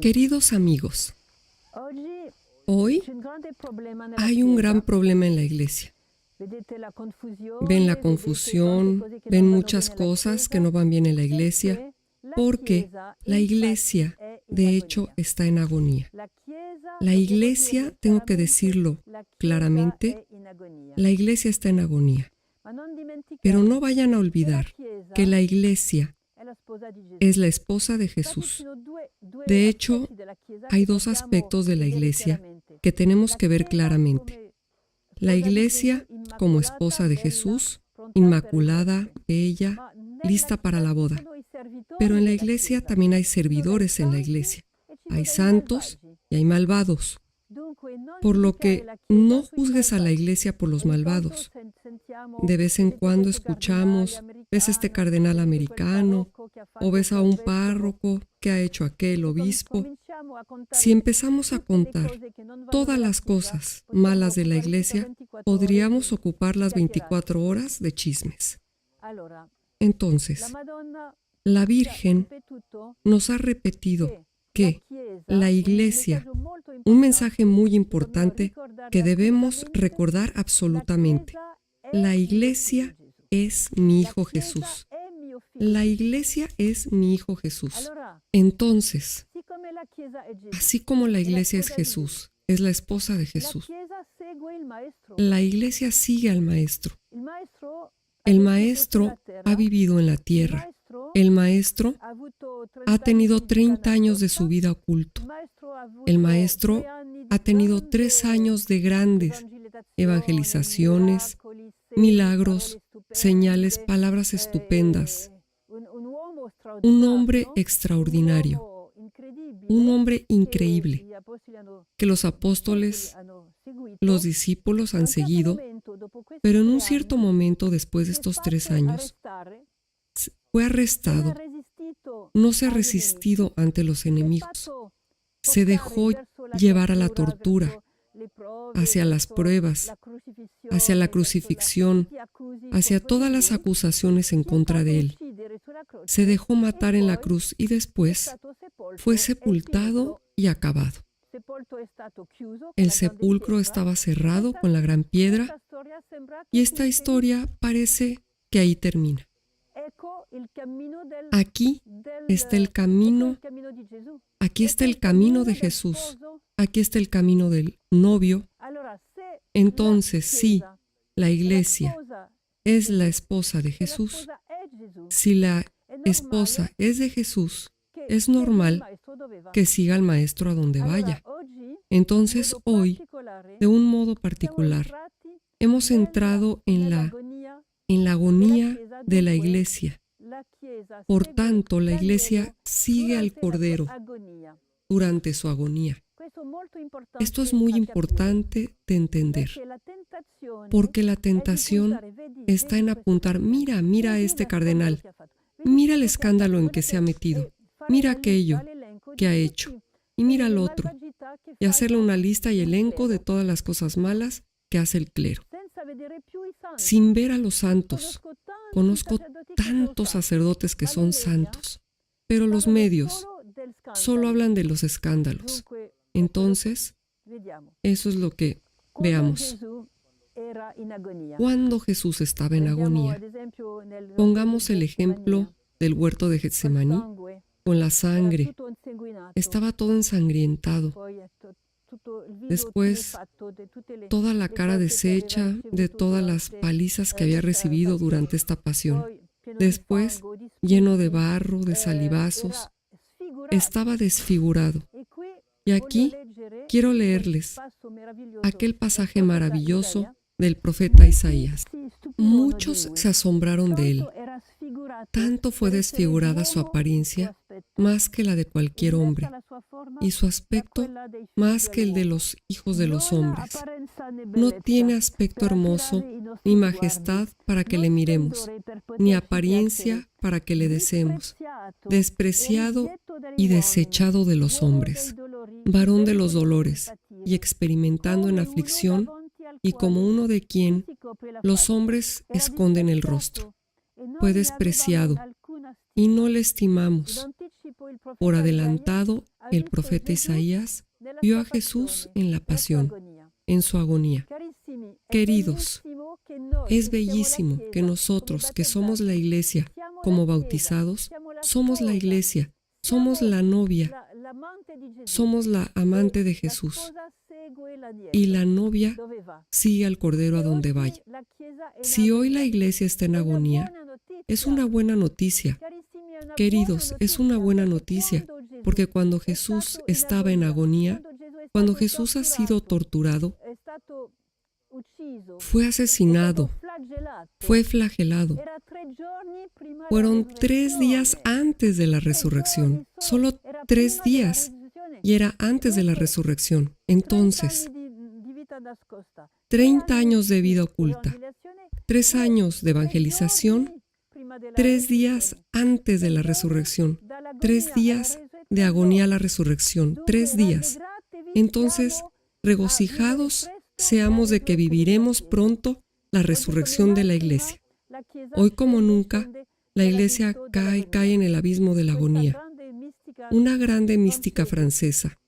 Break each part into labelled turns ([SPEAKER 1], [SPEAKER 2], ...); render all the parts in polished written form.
[SPEAKER 1] Queridos amigos, hoy hay un gran problema en la iglesia. Ven la confusión, ven muchas cosas que no van bien en la iglesia, porque la iglesia, de hecho, está en agonía. La iglesia, tengo que decirlo claramente, la iglesia está en agonía. Pero no vayan a olvidar que la iglesia es la esposa de Jesús. De hecho, hay dos aspectos de la iglesia que tenemos que ver claramente. La iglesia como esposa de Jesús, inmaculada, bella, lista para la boda. Pero en la iglesia también hay servidores en la iglesia. Hay santos y hay malvados. Por lo que no juzgues a la iglesia por los malvados. De vez en cuando escuchamos, ves este cardenal americano, o ves a un párroco que ha hecho aquel obispo. Si empezamos a contar todas las cosas malas de la iglesia, podríamos ocupar las 24 horas de chismes. Entonces, la Virgen nos ha repetido que la iglesia, un mensaje muy importante que debemos recordar absolutamente. La iglesia es mi Hijo Jesús. La iglesia es mi Hijo Jesús. Entonces, así como la iglesia es Jesús, es la esposa de Jesús, la iglesia sigue al Maestro. El Maestro ha vivido en la tierra. El Maestro ha tenido 30 años de su vida oculto. El Maestro ha tenido 3 años de grandes evangelizaciones, milagros, señales, palabras estupendas. Un hombre extraordinario, un hombre increíble, que los apóstoles, los discípulos han seguido, pero en un cierto momento después de estos 3 años, fue arrestado, no se ha resistido ante los enemigos, se dejó llevar a la tortura, hacia las pruebas, hacia la crucifixión, hacia todas las acusaciones en contra de él. Se dejó matar en la cruz y después fue sepultado y acabado. El sepulcro estaba cerrado con la gran piedra y esta historia parece que ahí termina. Aquí está el camino, aquí está el camino de Jesús, aquí está el camino del novio. Entonces, sí, la iglesia es la esposa de Jesús. Si la esposa es de Jesús, es normal que siga al Maestro a donde vaya. Entonces, hoy, de un modo particular, hemos entrado en la agonía de la iglesia. Por tanto, la iglesia sigue al Cordero durante su agonía. Esto es muy importante de entender, porque la tentación está en apuntar, mira a este cardenal, mira el escándalo en que se ha metido, mira aquello que ha hecho, y mira al otro, y hacerle una lista y elenco de todas las cosas malas que hace el clero. Sin ver a los santos, conozco tantos sacerdotes que son santos, pero los medios solo hablan de los escándalos. Entonces, eso es lo que veamos. Cuando Jesús estaba en agonía, pongamos el ejemplo del huerto de Getsemaní con la sangre. Estaba todo ensangrientado. Después, toda la cara deshecha de todas las palizas que había recibido durante esta pasión. Después, lleno de barro, de salivazos, estaba desfigurado. Y aquí quiero leerles aquel pasaje maravilloso del profeta Isaías. Muchos se asombraron de él. Tanto fue desfigurada su apariencia, más que la de cualquier hombre, y su aspecto más que el de los hijos de los hombres. No tiene aspecto hermoso, ni majestad para que le miremos, ni apariencia para que le deseemos. Despreciado y desechado de los hombres, varón de los dolores, y experimentando en aflicción, y como uno de quien los hombres esconden el rostro. Fue despreciado, y no le estimamos. Por adelantado el profeta Isaías vio a Jesús en la pasión, en su agonía. Queridos, es bellísimo que nosotros, que somos la iglesia, como bautizados, somos la iglesia, somos la novia, somos la amante de Jesús. Y la novia sigue al Cordero a donde vaya. Si hoy la iglesia está en agonía, es una buena noticia. Queridos, es una buena noticia, porque cuando Jesús estaba en agonía, cuando Jesús ha sido torturado, fue asesinado, fue flagelado. Fueron 3 días antes de la resurrección, solo 3 días, y era antes de la resurrección. Entonces, 30 años de vida oculta, 3 años de evangelización, 3 días antes de la resurrección, 3 días de agonía a la resurrección, 3 días. Entonces, regocijados seamos de que viviremos pronto la resurrección de la iglesia. Hoy como nunca, la iglesia cae en el abismo de la agonía. Una grande mística francesa.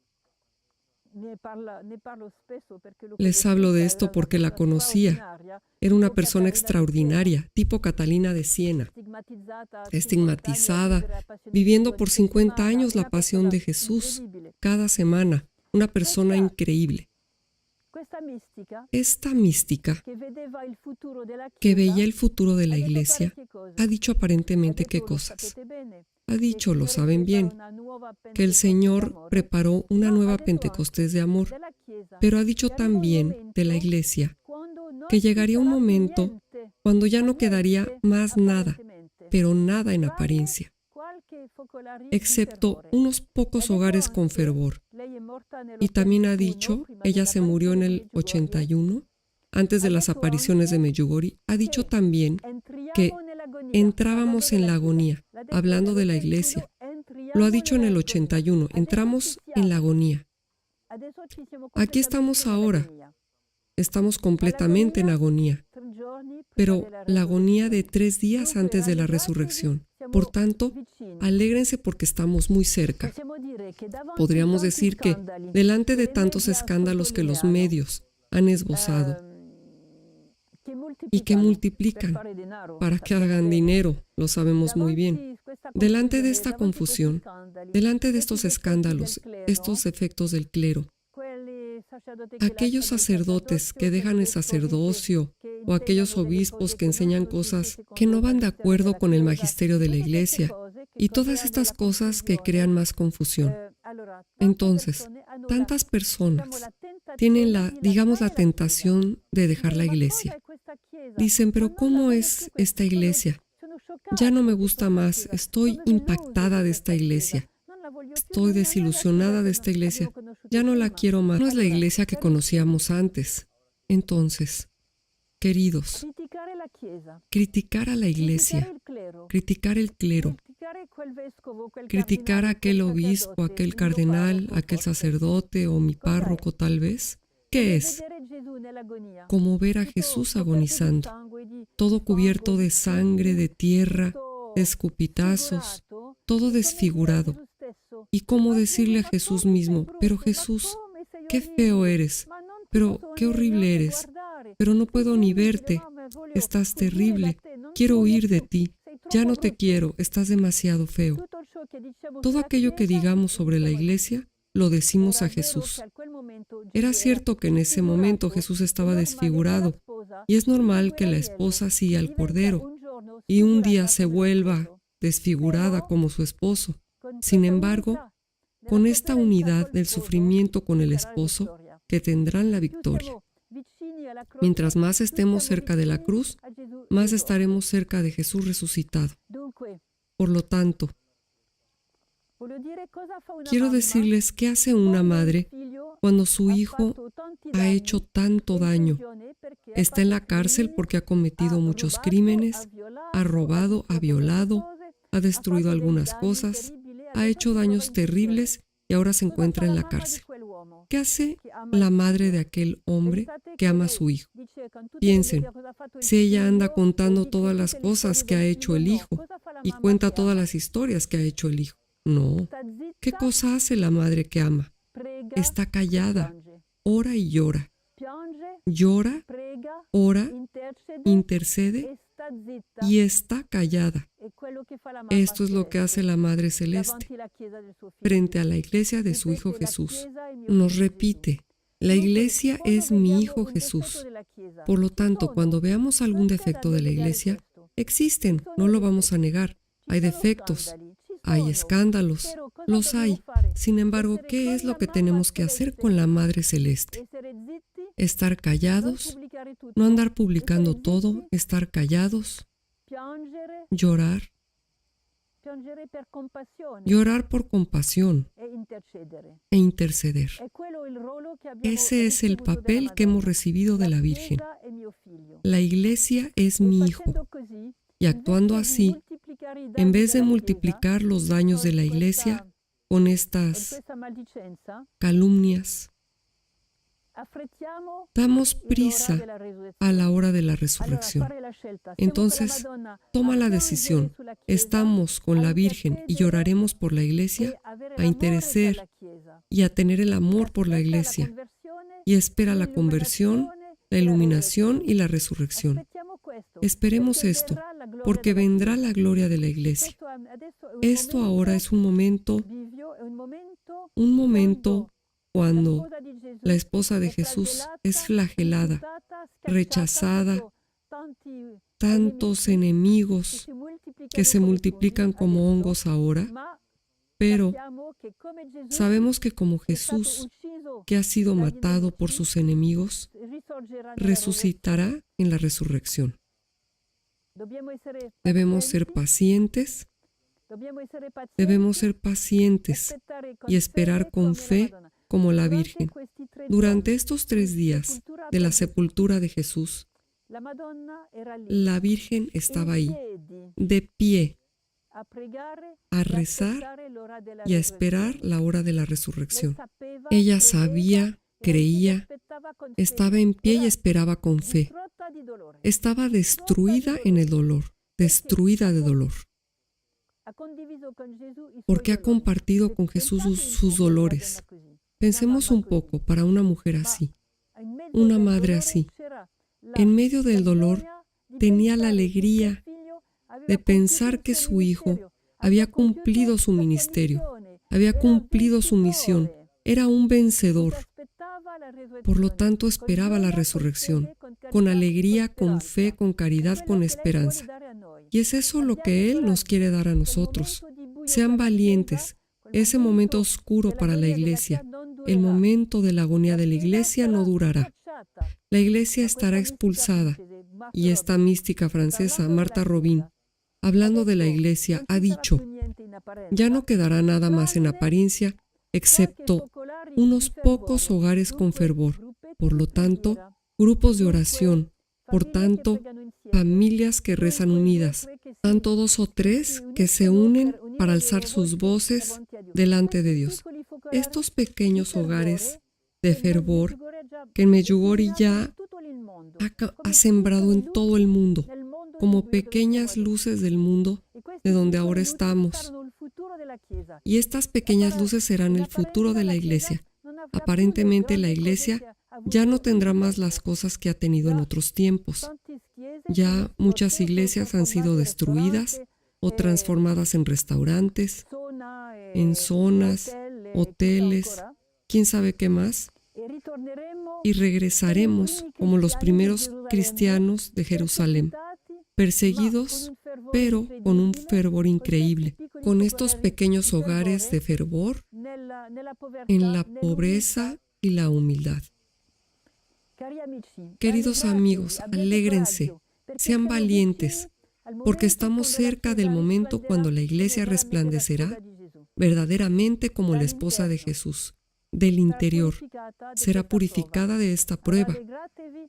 [SPEAKER 1] Les hablo de esto porque la conocía. Era una persona extraordinaria, tipo Catalina de Siena, estigmatizada, viviendo por 50 años la pasión de Jesús, cada semana. Una persona increíble. Esta mística, que veía el futuro de la iglesia, ha dicho aparentemente qué cosas. Ha dicho, lo saben bien, que el Señor preparó una nueva Pentecostés de amor, pero ha dicho también de la iglesia que llegaría un momento cuando ya no quedaría más nada, pero nada en apariencia, excepto unos pocos hogares con fervor. Y también ha dicho, ella se murió en el 81, antes de las apariciones de Medjugorje, ha dicho también que entrábamos en la agonía, hablando de la iglesia. Lo ha dicho en el 81, entramos en la agonía. Aquí estamos ahora, estamos completamente en agonía, pero la agonía de 3 días antes de la resurrección. Por tanto, alégrense porque estamos muy cerca. Podríamos decir que, delante de tantos escándalos que los medios han esbozado y que multiplican para que hagan dinero, lo sabemos muy bien. Delante de esta confusión, delante de estos escándalos, estos efectos del clero, aquellos sacerdotes que dejan el sacerdocio o aquellos obispos que enseñan cosas que no van de acuerdo con el magisterio de la iglesia y todas estas cosas que crean más confusión. Entonces, tantas personas tienen la tentación de dejar la iglesia. Dicen, pero ¿cómo es esta iglesia? Ya no me gusta más, estoy impactada de esta iglesia. Estoy desilusionada de esta iglesia. Ya no la quiero más. No es la iglesia que conocíamos antes. Entonces, queridos, criticar a la iglesia, criticar el clero, criticar a aquel obispo, aquel cardenal, aquel sacerdote o mi párroco tal vez, ¿qué es? Como ver a Jesús agonizando, todo cubierto de sangre, de tierra, de escupitazos, todo desfigurado. Y cómo decirle a Jesús mismo, pero Jesús, qué feo eres, pero qué horrible eres, pero no puedo ni verte, estás terrible, quiero huir de ti, ya no te quiero, estás demasiado feo. Todo aquello que digamos sobre la iglesia, lo decimos a Jesús. Era cierto que en ese momento Jesús estaba desfigurado, y es normal que la esposa siga al Cordero, y un día se vuelva desfigurada como su esposo. Sin embargo, con esta unidad del sufrimiento con el esposo, que tendrán la victoria. Mientras más estemos cerca de la cruz, más estaremos cerca de Jesús resucitado. Por lo tanto, quiero decirles qué hace una madre cuando su hijo ha hecho tanto daño. Está en la cárcel porque ha cometido muchos crímenes, ha robado, ha violado, ha destruido algunas cosas, ha hecho daños terribles y ahora se encuentra en la cárcel. ¿Qué hace la madre de aquel hombre que ama a su hijo? Piensen, si ella anda contando todas las cosas que ha hecho el hijo y cuenta todas las historias que ha hecho el hijo. No, ¿Qué cosa hace la madre que ama? Está callada, ora y llora. Llora, ora, intercede y está callada. Esto es lo que hace la Madre Celeste frente a la iglesia de su Hijo Jesús. Nos repite, la iglesia es mi Hijo Jesús. Por lo tanto, cuando veamos algún defecto de la iglesia, existen, no lo vamos a negar. Hay defectos, hay escándalos, los hay. Sin embargo, ¿qué es lo que tenemos que hacer con la Madre Celeste? Estar callados, no andar publicando todo, estar callados, llorar por compasión e interceder. Ese es el papel que hemos recibido de la Virgen. La iglesia es mi hijo. Y actuando así, en vez de multiplicar los daños de la iglesia con estas calumnias, damos prisa a la hora de la resurrección. Entonces, toma la decisión. Estamos con la Virgen y lloraremos por la iglesia, a interceder y a tener el amor por la iglesia. Y espera la conversión, la iluminación y la resurrección. Esperemos esto, porque vendrá la gloria de la iglesia. Esto ahora es un momento cuando la esposa de Jesús es flagelada, rechazada, tantos enemigos que se multiplican como hongos ahora, pero sabemos que como Jesús, que ha sido matado por sus enemigos, resucitará en la resurrección. Debemos ser pacientes y esperar con fe como la Virgen. Durante estos 3 días de la sepultura de Jesús, la Virgen estaba ahí, de pie, a rezar y a esperar la hora de la resurrección. Ella sabía, creía, estaba en pie y esperaba con fe. Estaba destruida en el dolor, destruida de dolor. Porque ha compartido con Jesús sus dolores. Pensemos un poco para una mujer así, una madre así. En medio del dolor tenía la alegría de pensar que su hijo había cumplido su ministerio, había cumplido su misión, era un vencedor. Por lo tanto, esperaba la resurrección, con alegría, con fe, con caridad, con esperanza. Y es eso lo que Él nos quiere dar a nosotros. Sean valientes. Ese momento oscuro para la iglesia, el momento de la agonía de la iglesia no durará. La iglesia estará expulsada. Y esta mística francesa, Martha Robin, hablando de la iglesia, ha dicho, ya no quedará nada más en apariencia, excepto unos pocos hogares con fervor. Por lo tanto, grupos de oración. Por tanto, familias que rezan unidas. Tanto 2 o 3 que se unen para alzar sus voces delante de Dios. Estos pequeños hogares de fervor que en Medjugorje ya ha sembrado en todo el mundo, como pequeñas luces del mundo de donde ahora estamos. Y estas pequeñas luces serán el futuro de la iglesia. Aparentemente la iglesia ya no tendrá más las cosas que ha tenido en otros tiempos. Ya muchas iglesias han sido destruidas o transformadas en restaurantes, en zonas, hoteles, quién sabe qué más. Y regresaremos como los primeros cristianos de Jerusalén, perseguidos, pero con un fervor increíble, con estos pequeños hogares de fervor en la pobreza y la humildad. Queridos amigos, alégrense, sean valientes, porque estamos cerca del momento cuando la iglesia resplandecerá verdaderamente como la esposa de Jesús. Del interior, será purificada de esta prueba.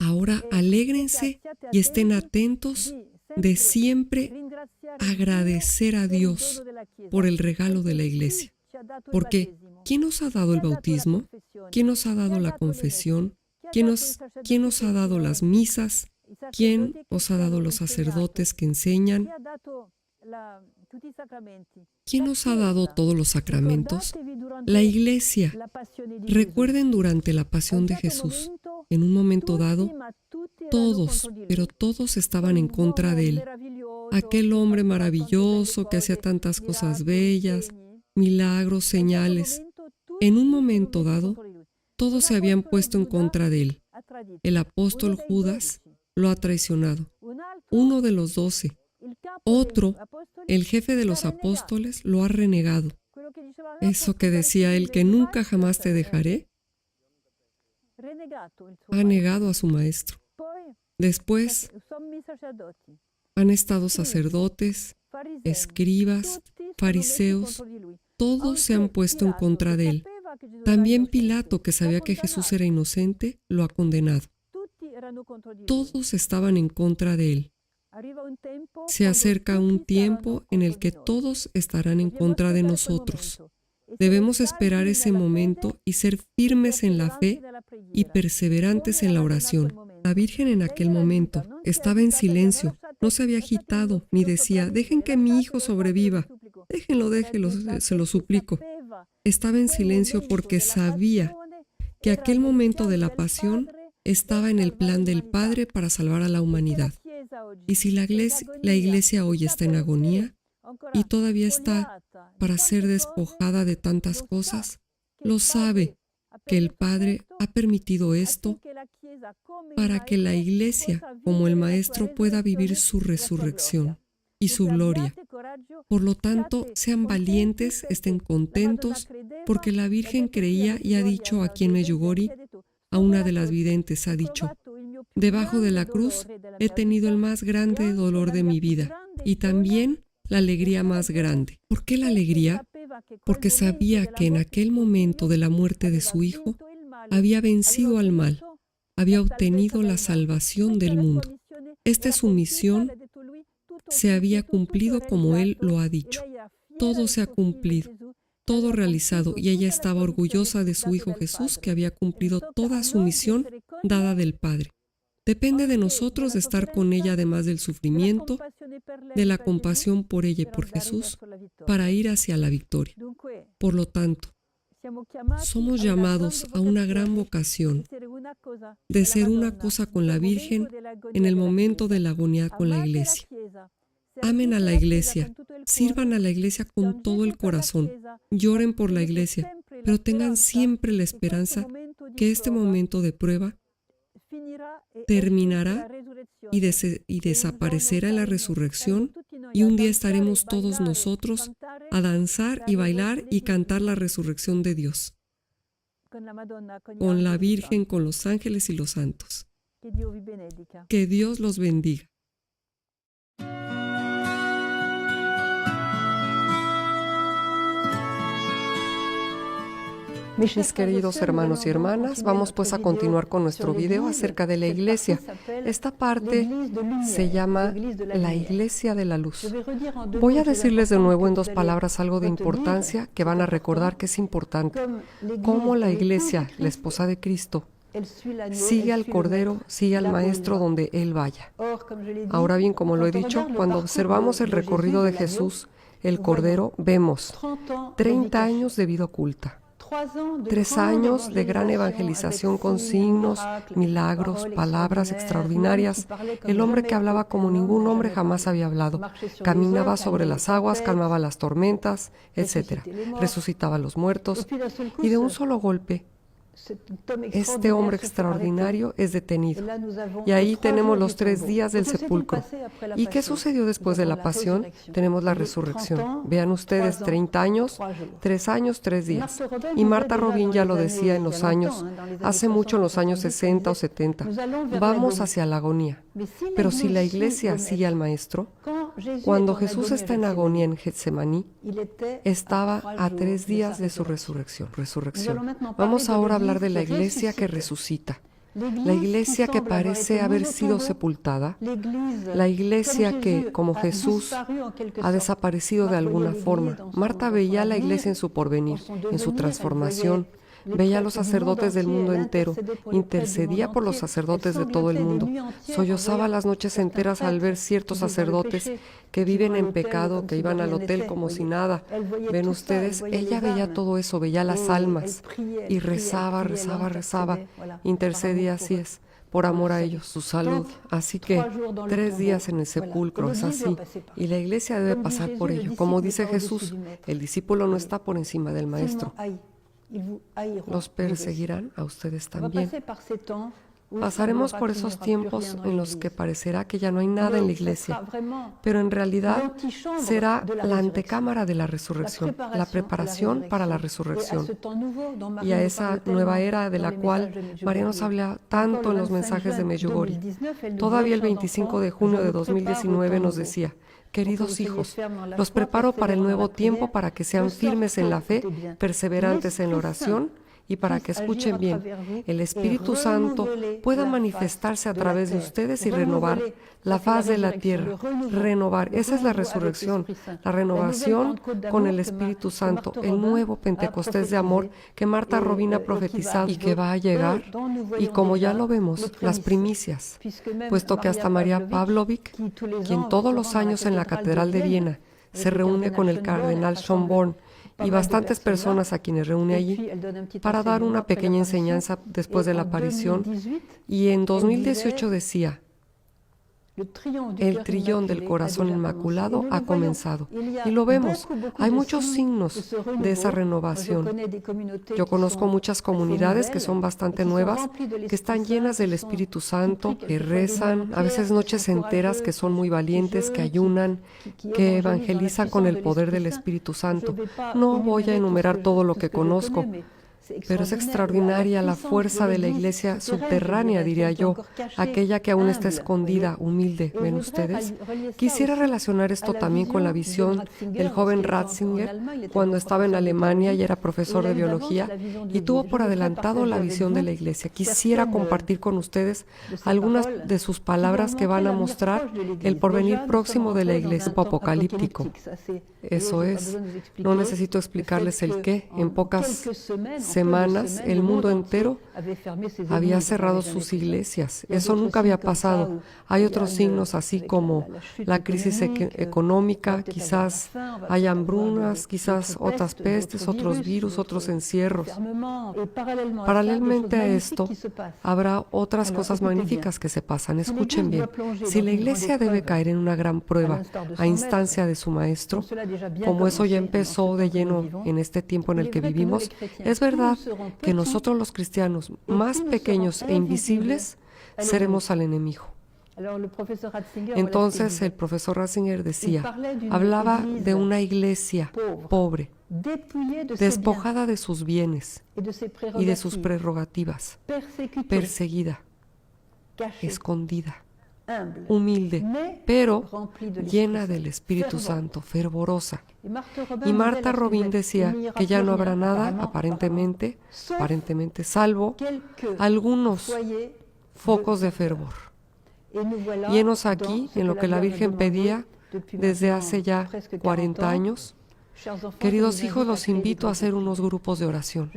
[SPEAKER 1] Ahora alégrense y estén atentos de siempre agradecer a Dios por el regalo de la iglesia. Porque, ¿quién nos ha dado el bautismo? ¿Quién nos ha dado la confesión? ¿Quién nos ha dado las misas? ¿Quién os ha dado los sacerdotes que enseñan? ¿Quién nos ha dado todos los sacramentos? La Iglesia. Recuerden durante la pasión de Jesús, en un momento dado, todos, pero todos estaban en contra de él. Aquel hombre maravilloso que hacía tantas cosas bellas, milagros, señales. En un momento dado, todos se habían puesto en contra de él. El apóstol Judas lo ha traicionado. Uno de los 12. Otro, el jefe de los apóstoles, lo ha renegado. Eso que decía él, que nunca jamás te dejaré, ha negado a su maestro. Después han estado sacerdotes, escribas, fariseos, todos se han puesto en contra de él. También Pilato, que sabía que Jesús era inocente, lo ha condenado. Todos estaban en contra de él. Se acerca un tiempo en el que todos estarán en contra de nosotros. Debemos esperar ese momento y ser firmes en la fe y perseverantes en la oración. La Virgen en aquel momento estaba en silencio, no se había agitado ni decía, dejen que mi hijo sobreviva, déjenlo, se lo suplico. Estaba en silencio porque sabía que aquel momento de la pasión estaba en el plan del Padre para salvar a la humanidad. Y si la Iglesia hoy está en agonía y todavía está para ser despojada de tantas cosas, lo sabe que el Padre ha permitido esto para que la Iglesia, como el Maestro, pueda vivir su resurrección y su gloria. Por lo tanto, sean valientes, estén contentos, porque la Virgen creía y ha dicho aquí en Medjugorje, a una de las videntes ha dicho, debajo de la cruz he tenido el más grande dolor de mi vida y también la alegría más grande. ¿Por qué la alegría? Porque sabía que en aquel momento de la muerte de su hijo había vencido al mal, había obtenido la salvación del mundo. Esta es su misión, se había cumplido como él lo ha dicho. Todo se ha cumplido, todo realizado, y ella estaba orgullosa de su hijo Jesús, que había cumplido toda su misión dada del Padre. Depende de nosotros de estar con ella, además del sufrimiento, de la compasión por ella y por Jesús, para ir hacia la victoria. Por lo tanto, somos llamados a una gran vocación de ser una cosa con la Virgen en el momento de la agonía con la Iglesia. Amen a la Iglesia, sirvan a la Iglesia con todo el corazón, lloren por la Iglesia, pero tengan siempre la esperanza que este momento de prueba terminará y desaparecerá en la resurrección, y un día estaremos todos nosotros a danzar y bailar y cantar la resurrección de Dios, con la Virgen, con los ángeles y los santos. Que Dios los bendiga. Mis queridos hermanos y hermanas, vamos pues a continuar con nuestro video acerca de la Iglesia. Esta parte se llama la Iglesia de la Luz. Voy a decirles de nuevo en 2 palabras algo de importancia que van a recordar que es importante. Cómo la Iglesia, la esposa de Cristo, sigue al Cordero, sigue al Maestro donde Él vaya. Ahora bien, como lo he dicho, cuando observamos el recorrido de Jesús, el Cordero, vemos 30 años de vida oculta. 3 años de gran evangelización con signos, milagros, palabras extraordinarias. El hombre que hablaba como ningún hombre jamás había hablado. Caminaba sobre las aguas, calmaba las tormentas, etc. Resucitaba a los muertos. Y de un solo golpe, este hombre extraordinario es detenido. Y ahí tenemos los 3 días del sepulcro. ¿Y qué sucedió después de la pasión? Tenemos la resurrección. Vean ustedes, 30 años, 3 años, 3 días. Y Martha Robin ya lo decía en los años, hace mucho, en los años 60 o 70. Vamos hacia la agonía. Pero si la Iglesia sigue al Maestro, cuando Jesús está en agonía en Getsemaní, estaba a 3 días de su resurrección. Vamos ahora a hablar de la Iglesia que resucita. La Iglesia que parece haber sido sepultada, la Iglesia que, como Jesús, ha desaparecido de alguna forma. Marta veía a la Iglesia en su porvenir, en su transformación,
[SPEAKER 2] Veía a los sacerdotes del mundo entero, intercedía por los sacerdotes de todo el mundo. Sollozaba las noches enteras al ver ciertos sacerdotes que viven en pecado, que iban al hotel como si nada. Ven ustedes, ella veía todo eso, veía las almas y rezaba, intercedía, así es, por amor a ellos, su salud. Así que 3 días en el sepulcro, es así. Y la iglesia debe pasar por ello. Como dice Jesús, el discípulo no está por encima del maestro. Los perseguirán a ustedes también. Pasaremos por esos tiempos en los que parecerá que ya no hay nada en la iglesia, pero en realidad será la antecámara de la resurrección, la preparación para la resurrección. Y a esa nueva era de la cual María nos habla tanto en los mensajes de Medjugorje. Todavía el 25 de junio de 2019 nos decía: queridos hijos, los preparo para el nuevo tiempo para que sean firmes en la fe, perseverantes en la oración y para que escuchen bien, el Espíritu Santo pueda manifestarse a través de ustedes y renovar la faz de la tierra. Renovar, esa es la resurrección, la renovación con el Espíritu Santo, el nuevo Pentecostés de amor que Marta Robin ha profetizado y que va a llegar. Y como ya lo vemos, las primicias, puesto que hasta María Pavlovic, quien todos los años en la Catedral de Viena se reúne con el cardenal Schönborn y bastantes personas a quienes reúne allí para dar una pequeña enseñanza después de la aparición. Y en 2018 decía: el trillón del corazón inmaculado ha comenzado. Y lo vemos, hay muchos signos de esa renovación. Yo conozco muchas comunidades que son bastante nuevas, que están llenas del Espíritu Santo, que rezan, a veces noches enteras, que son muy valientes, que ayunan, que evangelizan con el poder del Espíritu Santo. No voy a enumerar todo lo que conozco, pero es extraordinaria la fuerza de la iglesia subterránea, diría yo, aquella que aún está escondida, humilde. ¿Ven ustedes? Quisiera relacionar esto también con la visión del joven Ratzinger cuando estaba en Alemania y era profesor de biología y tuvo por adelantado la visión de la iglesia. Quisiera compartir con ustedes algunas de sus palabras que van a mostrar el porvenir próximo de la iglesia apocalíptico. Eso es. No necesito explicarles el qué. En pocas semanas el mundo entero había cerrado sus iglesias. Eso nunca había pasado. Hay otros signos así como la crisis económica, quizás hay hambrunas, quizás otras pestes, otros virus, otros encierros. Paralelamente a esto, habrá otras cosas magníficas que se pasan. Escuchen bien. Si la iglesia debe caer en una gran prueba a instancia de su maestro, como eso ya empezó de lleno en este tiempo en el que vivimos, es verdad que nosotros los cristianos más pequeños e invisibles seremos al enemigo. Entonces el profesor Ratzinger decía, hablaba de una iglesia pobre, despojada de sus bienes y de sus prerrogativas, perseguida, escondida, humilde, pero llena del Espíritu Santo, fervorosa. Y Marta Robin decía que ya no habrá nada, aparentemente, salvo algunos focos de fervor. Y henos aquí en lo que la Virgen pedía desde hace ya 40 años. Queridos hijos, los invito a hacer unos grupos de oración.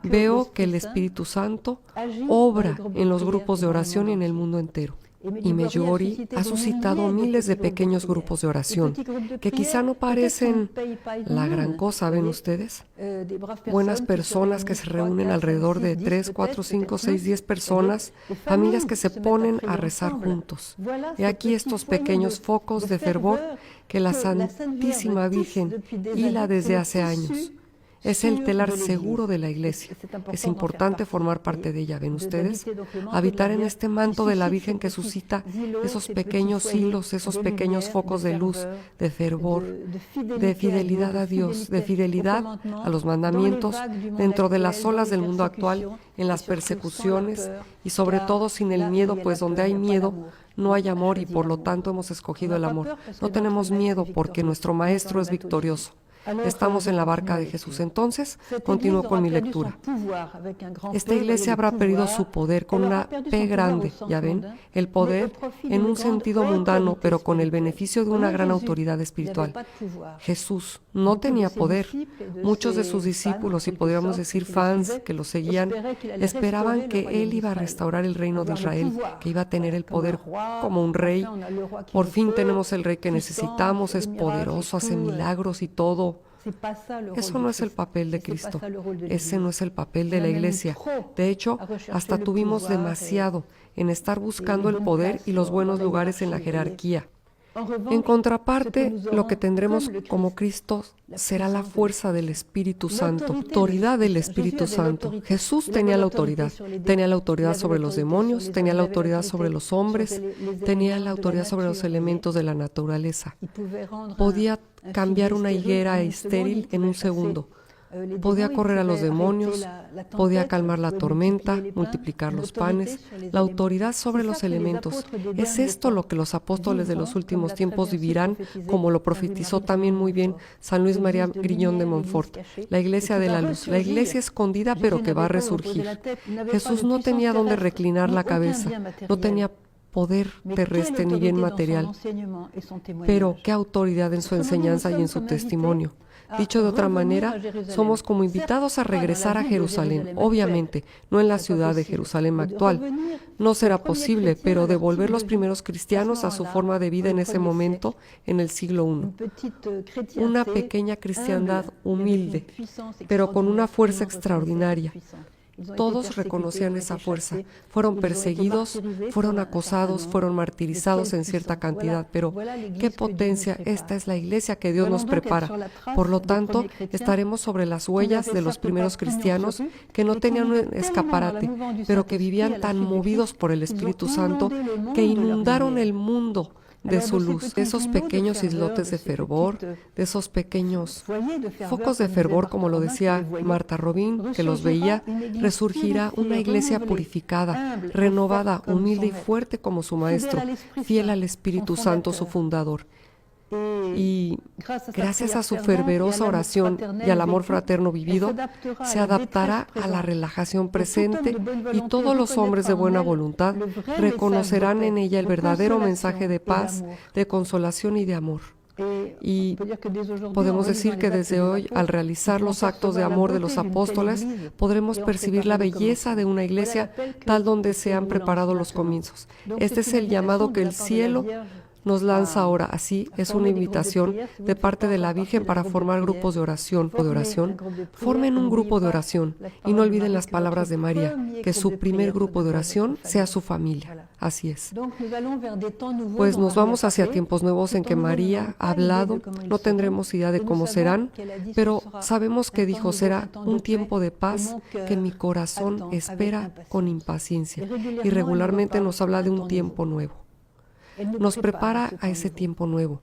[SPEAKER 2] Veo que el Espíritu Santo obra en los grupos de oración y en el mundo entero. Y Medjugorje ha suscitado miles de pequeños grupos de oración, que quizá no parecen la gran cosa, ¿ven ustedes? Buenas personas que se reúnen alrededor de 3, 4, 5, 6, 10 personas, familias que se ponen a rezar juntos. He aquí estos pequeños focos de fervor que la Santísima Virgen hila desde hace años. Es el telar seguro de la iglesia. Es importante formar parte de ella, ¿ven ustedes? Habitar en este manto de la Virgen que suscita esos pequeños hilos, esos pequeños focos de luz, de fervor, de fidelidad a Dios, de fidelidad a los mandamientos dentro de las olas del mundo actual, en las persecuciones y sobre todo sin el miedo, pues donde hay miedo no hay amor y por lo tanto hemos escogido el amor. No tenemos miedo porque nuestro Maestro es victorioso. Estamos en la barca de Jesús. Entonces, continúo con mi lectura. Esta iglesia habrá perdido su poder con una P grande, ¿ya ven? El poder en un sentido mundano, pero con el beneficio de una gran autoridad espiritual. Jesús no tenía poder. Muchos de sus discípulos, y podríamos decir fans que lo seguían, esperaban que Él iba a restaurar el reino de Israel, que iba a tener el poder como un rey. Por fin tenemos el rey que necesitamos, es poderoso, hace milagros y todo. Eso no es el papel de Cristo. Ese no es el papel de la iglesia. De hecho, hasta tuvimos demasiado en estar buscando el poder y los buenos lugares en la jerarquía. En contraparte, lo que tendremos como Cristo será la fuerza del Espíritu Santo, autoridad del Espíritu Santo. Jesús tenía la autoridad sobre los demonios, tenía la autoridad sobre los hombres, tenía la autoridad sobre los elementos de la naturaleza. Podía cambiar una higuera estéril en un segundo. Podía correr a los demonios, podía calmar la tormenta, multiplicar los panes, la autoridad sobre los elementos. Es esto lo que los apóstoles de los últimos tiempos vivirán, como lo profetizó también muy bien San Luis María Griñón de Montfort, la iglesia de la luz, la iglesia escondida pero que va a resurgir. Jesús no tenía dónde reclinar la cabeza, no tenía poder terrestre ni bien material, pero qué autoridad en su enseñanza y en su testimonio. Dicho de otra manera, somos como invitados a regresar a Jerusalén, obviamente, no en la ciudad de Jerusalén actual. No será posible, pero devolver los primeros cristianos a su forma de vida en ese momento, en el siglo I. Una pequeña cristiandad humilde, pero con una fuerza extraordinaria. Todos reconocían esa fuerza. Fueron perseguidos, fueron acosados, fueron martirizados en cierta cantidad, pero ¡qué potencia! Esta es la iglesia que Dios nos prepara. Por lo tanto, estaremos sobre las huellas de los primeros cristianos que no tenían un escaparate, pero que vivían tan movidos por el Espíritu Santo que inundaron el mundo de su luz, de esos pequeños islotes de fervor, de esos pequeños focos de fervor, como lo decía Martha Robin, que los veía, resurgirá una iglesia purificada, renovada, humilde y fuerte como su Maestro, fiel al Espíritu Santo, su fundador. Y gracias a su fervorosa oración y al amor fraterno vivido, se adaptará a la relajación presente y todos los hombres de buena voluntad reconocerán en ella el verdadero mensaje de paz, de consolación y de amor. Y podemos decir que desde hoy, al realizar los actos de amor de los apóstoles, podremos percibir la belleza de una iglesia tal donde se han preparado los comienzos. Este es el llamado que el cielo nos lanza ahora. Así es una invitación de parte de la Virgen para formar grupos de oración Formen un grupo de oración y no olviden las palabras de María, que su primer grupo de oración sea su familia. Así es. Pues nos vamos hacia tiempos nuevos en que María ha hablado, no tendremos idea de cómo serán, pero sabemos que dijo: será un tiempo de paz que mi corazón espera con impaciencia. Y regularmente nos habla de un tiempo nuevo. Nos prepara a ese tiempo nuevo.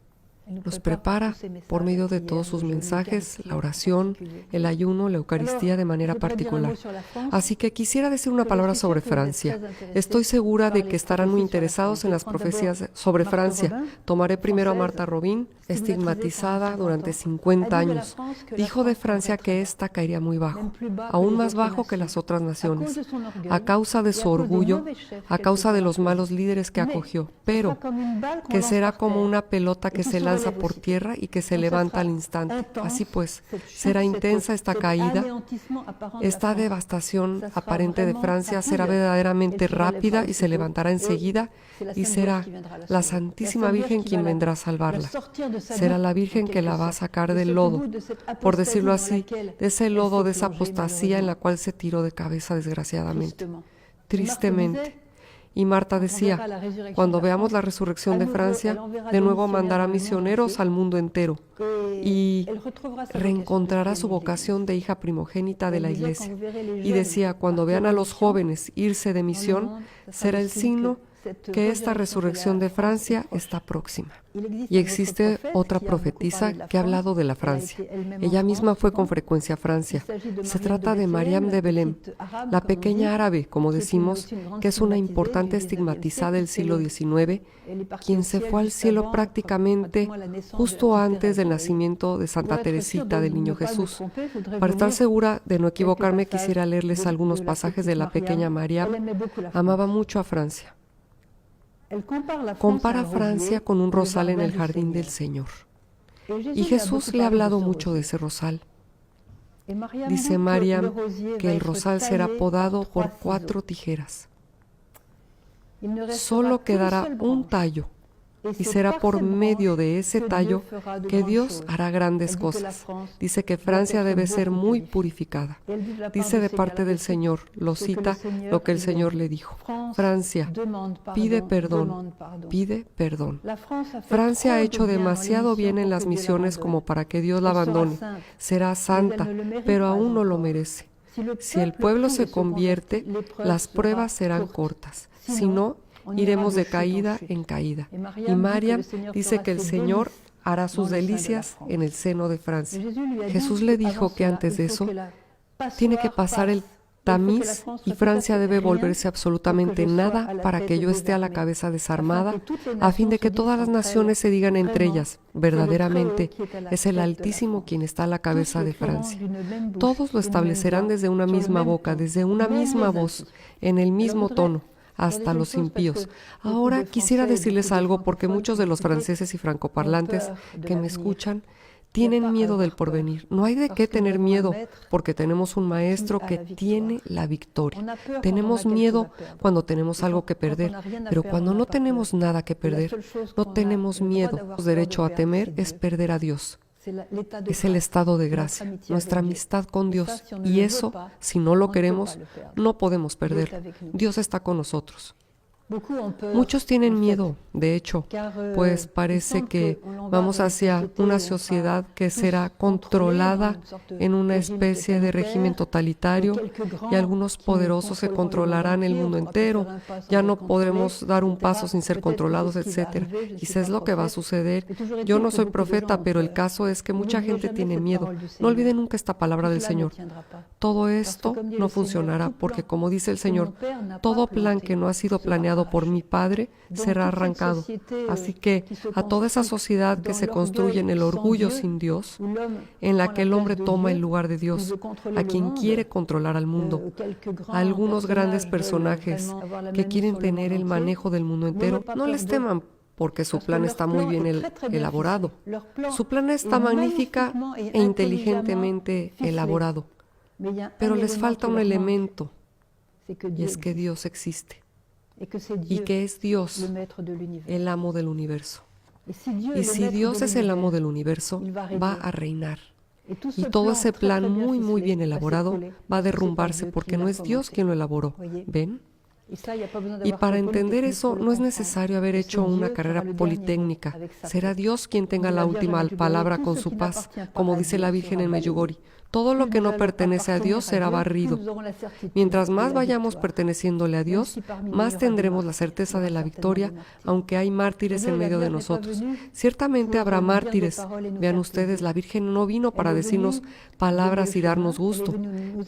[SPEAKER 2] Nos prepara por medio de todos sus mensajes, la oración, el ayuno, la Eucaristía de manera particular. Así que quisiera decir una palabra sobre Francia. Estoy segura de que estarán muy interesados en las profecías sobre Francia. Tomaré primero a Martha Robin, estigmatizada durante 50 años. Dijo de Francia que ésta caería muy bajo, aún más bajo que las otras naciones, a causa de su orgullo, a causa de los malos líderes que acogió, pero que será como una pelota que se lanza por tierra y que se levanta al instante. Así pues, será intensa esta caída. Esta devastación aparente de Francia será verdaderamente rápida y se levantará enseguida, y será la Santísima Virgen quien vendrá a salvarla. Será la Virgen que la va a sacar del lodo, por decirlo así, de ese lodo, de esa apostasía en la cual se tiró de cabeza desgraciadamente, tristemente. Y Marta decía: cuando veamos la resurrección de Francia, de nuevo mandará misioneros al mundo entero y reencontrará su vocación de hija primogénita de la Iglesia. Y decía: cuando vean a los jóvenes irse de misión, será el signo que esta resurrección de Francia está próxima. Y existe otra profetisa que ha hablado de la Francia. Ella misma fue con frecuencia a Francia. Se trata de Mariam de Belém, la pequeña árabe, como decimos, que es una importante estigmatizada del siglo XIX, quien se fue al cielo prácticamente justo antes del nacimiento de Santa Teresita del Niño Jesús. Para estar segura de no equivocarme, quisiera leerles algunos pasajes de la pequeña Mariam. Amaba mucho a Francia. Compara Francia con un rosal en el jardín del Señor. Y Jesús le ha hablado mucho de ese rosal. Dice Mariam que el rosal será podado por 4 tijeras. Solo quedará un tallo, y será por medio de ese tallo que Dios hará grandes cosas. Dice que Francia debe ser muy purificada. Dice de parte del Señor, lo cita lo que el Señor le dijo. Francia, pide perdón, pide perdón. Francia ha hecho demasiado bien en las misiones como para que Dios la abandone. Será santa, pero aún no lo merece. Si el pueblo se convierte, las pruebas serán cortas. Si no, iremos de caída en caída. Y Mariam dice que el Señor hará sus delicias en el seno de Francia. Jesús le dijo que antes de eso tiene que pasar el tamiz y Francia debe volverse absolutamente nada para que yo esté a la cabeza desarmada, a fin de que todas las naciones se digan entre ellas, verdaderamente es el Altísimo quien está a la cabeza de Francia. Todos lo establecerán desde una misma boca, desde una misma voz, en el mismo tono, hasta los impíos. Ahora quisiera decirles algo porque muchos de los franceses y francoparlantes que me escuchan tienen miedo del porvenir. No hay de qué tener miedo porque tenemos un maestro que tiene la victoria. Tenemos miedo cuando tenemos algo que perder, pero cuando no tenemos nada que perder, no tenemos miedo. El derecho a temer es perder a Dios. Es el estado de gracia, nuestra amistad con Dios. Y eso, si no lo queremos, no podemos perder. Dios está con nosotros. Muchos tienen miedo, de hecho, pues parece que vamos hacia una sociedad que será controlada en una especie de régimen totalitario y algunos poderosos se controlarán el mundo entero. Ya no podremos dar un paso sin ser controlados, etc. Quizás es lo que va a suceder. Yo no soy profeta, pero el caso es que mucha gente tiene miedo. No olviden nunca esta palabra del Señor. Todo esto no funcionará porque, como dice el Señor, todo plan que no ha sido planeado por mi Padre será arrancado. Así que a toda esa sociedad que se construye en el orgullo sin Dios, en la que el hombre toma el lugar de Dios, a quien quiere controlar al mundo, a algunos grandes personajes que quieren tener el manejo del mundo entero, no les teman porque su plan está muy bien elaborado. Su plan está magnífica e inteligentemente elaborado. Pero les falta un elemento, y es que Dios existe. Y que es Dios el amo del universo. Y si Dios es el amo del universo, va a reinar. Y todo ese plan muy, muy bien elaborado va a derrumbarse porque no es Dios quien lo elaboró. ¿Ven? Y para entender eso no es necesario haber hecho una carrera politécnica. Será Dios quien tenga la última palabra con su paz, como dice la Virgen en Medjugorje. Todo lo que no pertenece a Dios será barrido. Mientras más vayamos perteneciéndole a Dios, más tendremos la certeza de la victoria, aunque hay mártires en medio de nosotros. Ciertamente habrá mártires. Vean ustedes, la Virgen no vino para decirnos palabras y darnos gusto.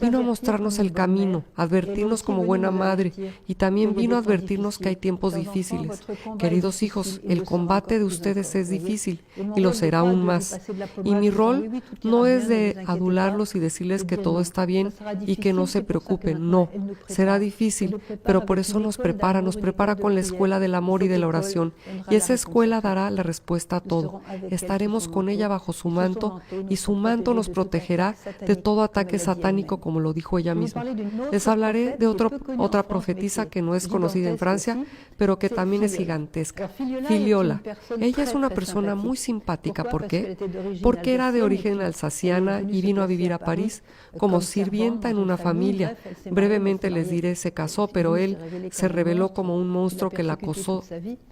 [SPEAKER 2] Vino a mostrarnos el camino, advertirnos como buena madre, y también vino a advertirnos que hay tiempos difíciles. Queridos hijos, el combate de ustedes es difícil y lo será aún más. Y mi rol no es de adular y decirles que todo está bien y que no se preocupen. No, será difícil, pero por eso nos prepara con la escuela del amor y de la oración. Y esa escuela dará la respuesta a todo. Estaremos con ella bajo su manto y su manto nos protegerá de todo ataque satánico, como lo dijo ella misma. Les hablaré de otra profetisa que no es conocida en Francia, pero que también es gigantesca. Filiola. Ella es una persona muy simpática. ¿Por qué? Porque era de origen alsaciana y vino a vivir a París como sirvienta en una familia. Brevemente les diré, se casó, pero él se reveló como un monstruo que la acosó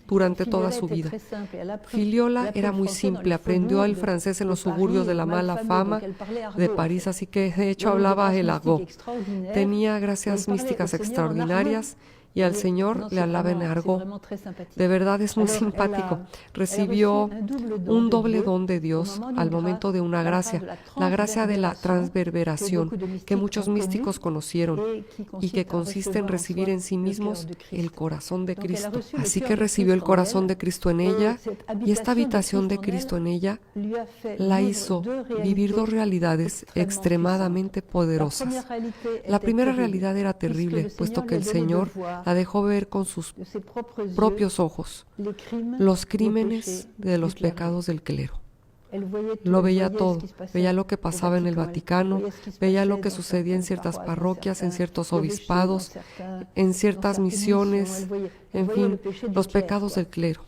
[SPEAKER 2] durante toda su vida. Filiola era muy simple, aprendió el francés en los suburbios de la mala fama de París, así que de hecho hablaba el argot. Tenía gracias místicas extraordinarias y al Señor le alaba en argot. De verdad es muy simpático. Recibió un doble don de Dios al momento de una gracia, la gracia de la transverberación, que muchos místicos conocieron y que consiste en recibir en sí mismos el corazón de Cristo. Así que recibió el corazón de Cristo en ella, y esta habitación de Cristo en ella la hizo vivir dos realidades extremadamente poderosas. La primera realidad era terrible, puesto que el Señor la dejó ver con sus propios ojos los crímenes de los pecados del clero. Lo veía todo, veía lo que pasaba en el Vaticano, veía lo que sucedía en ciertas parroquias, en ciertos obispados, en ciertas misiones, en fin, los pecados del clero.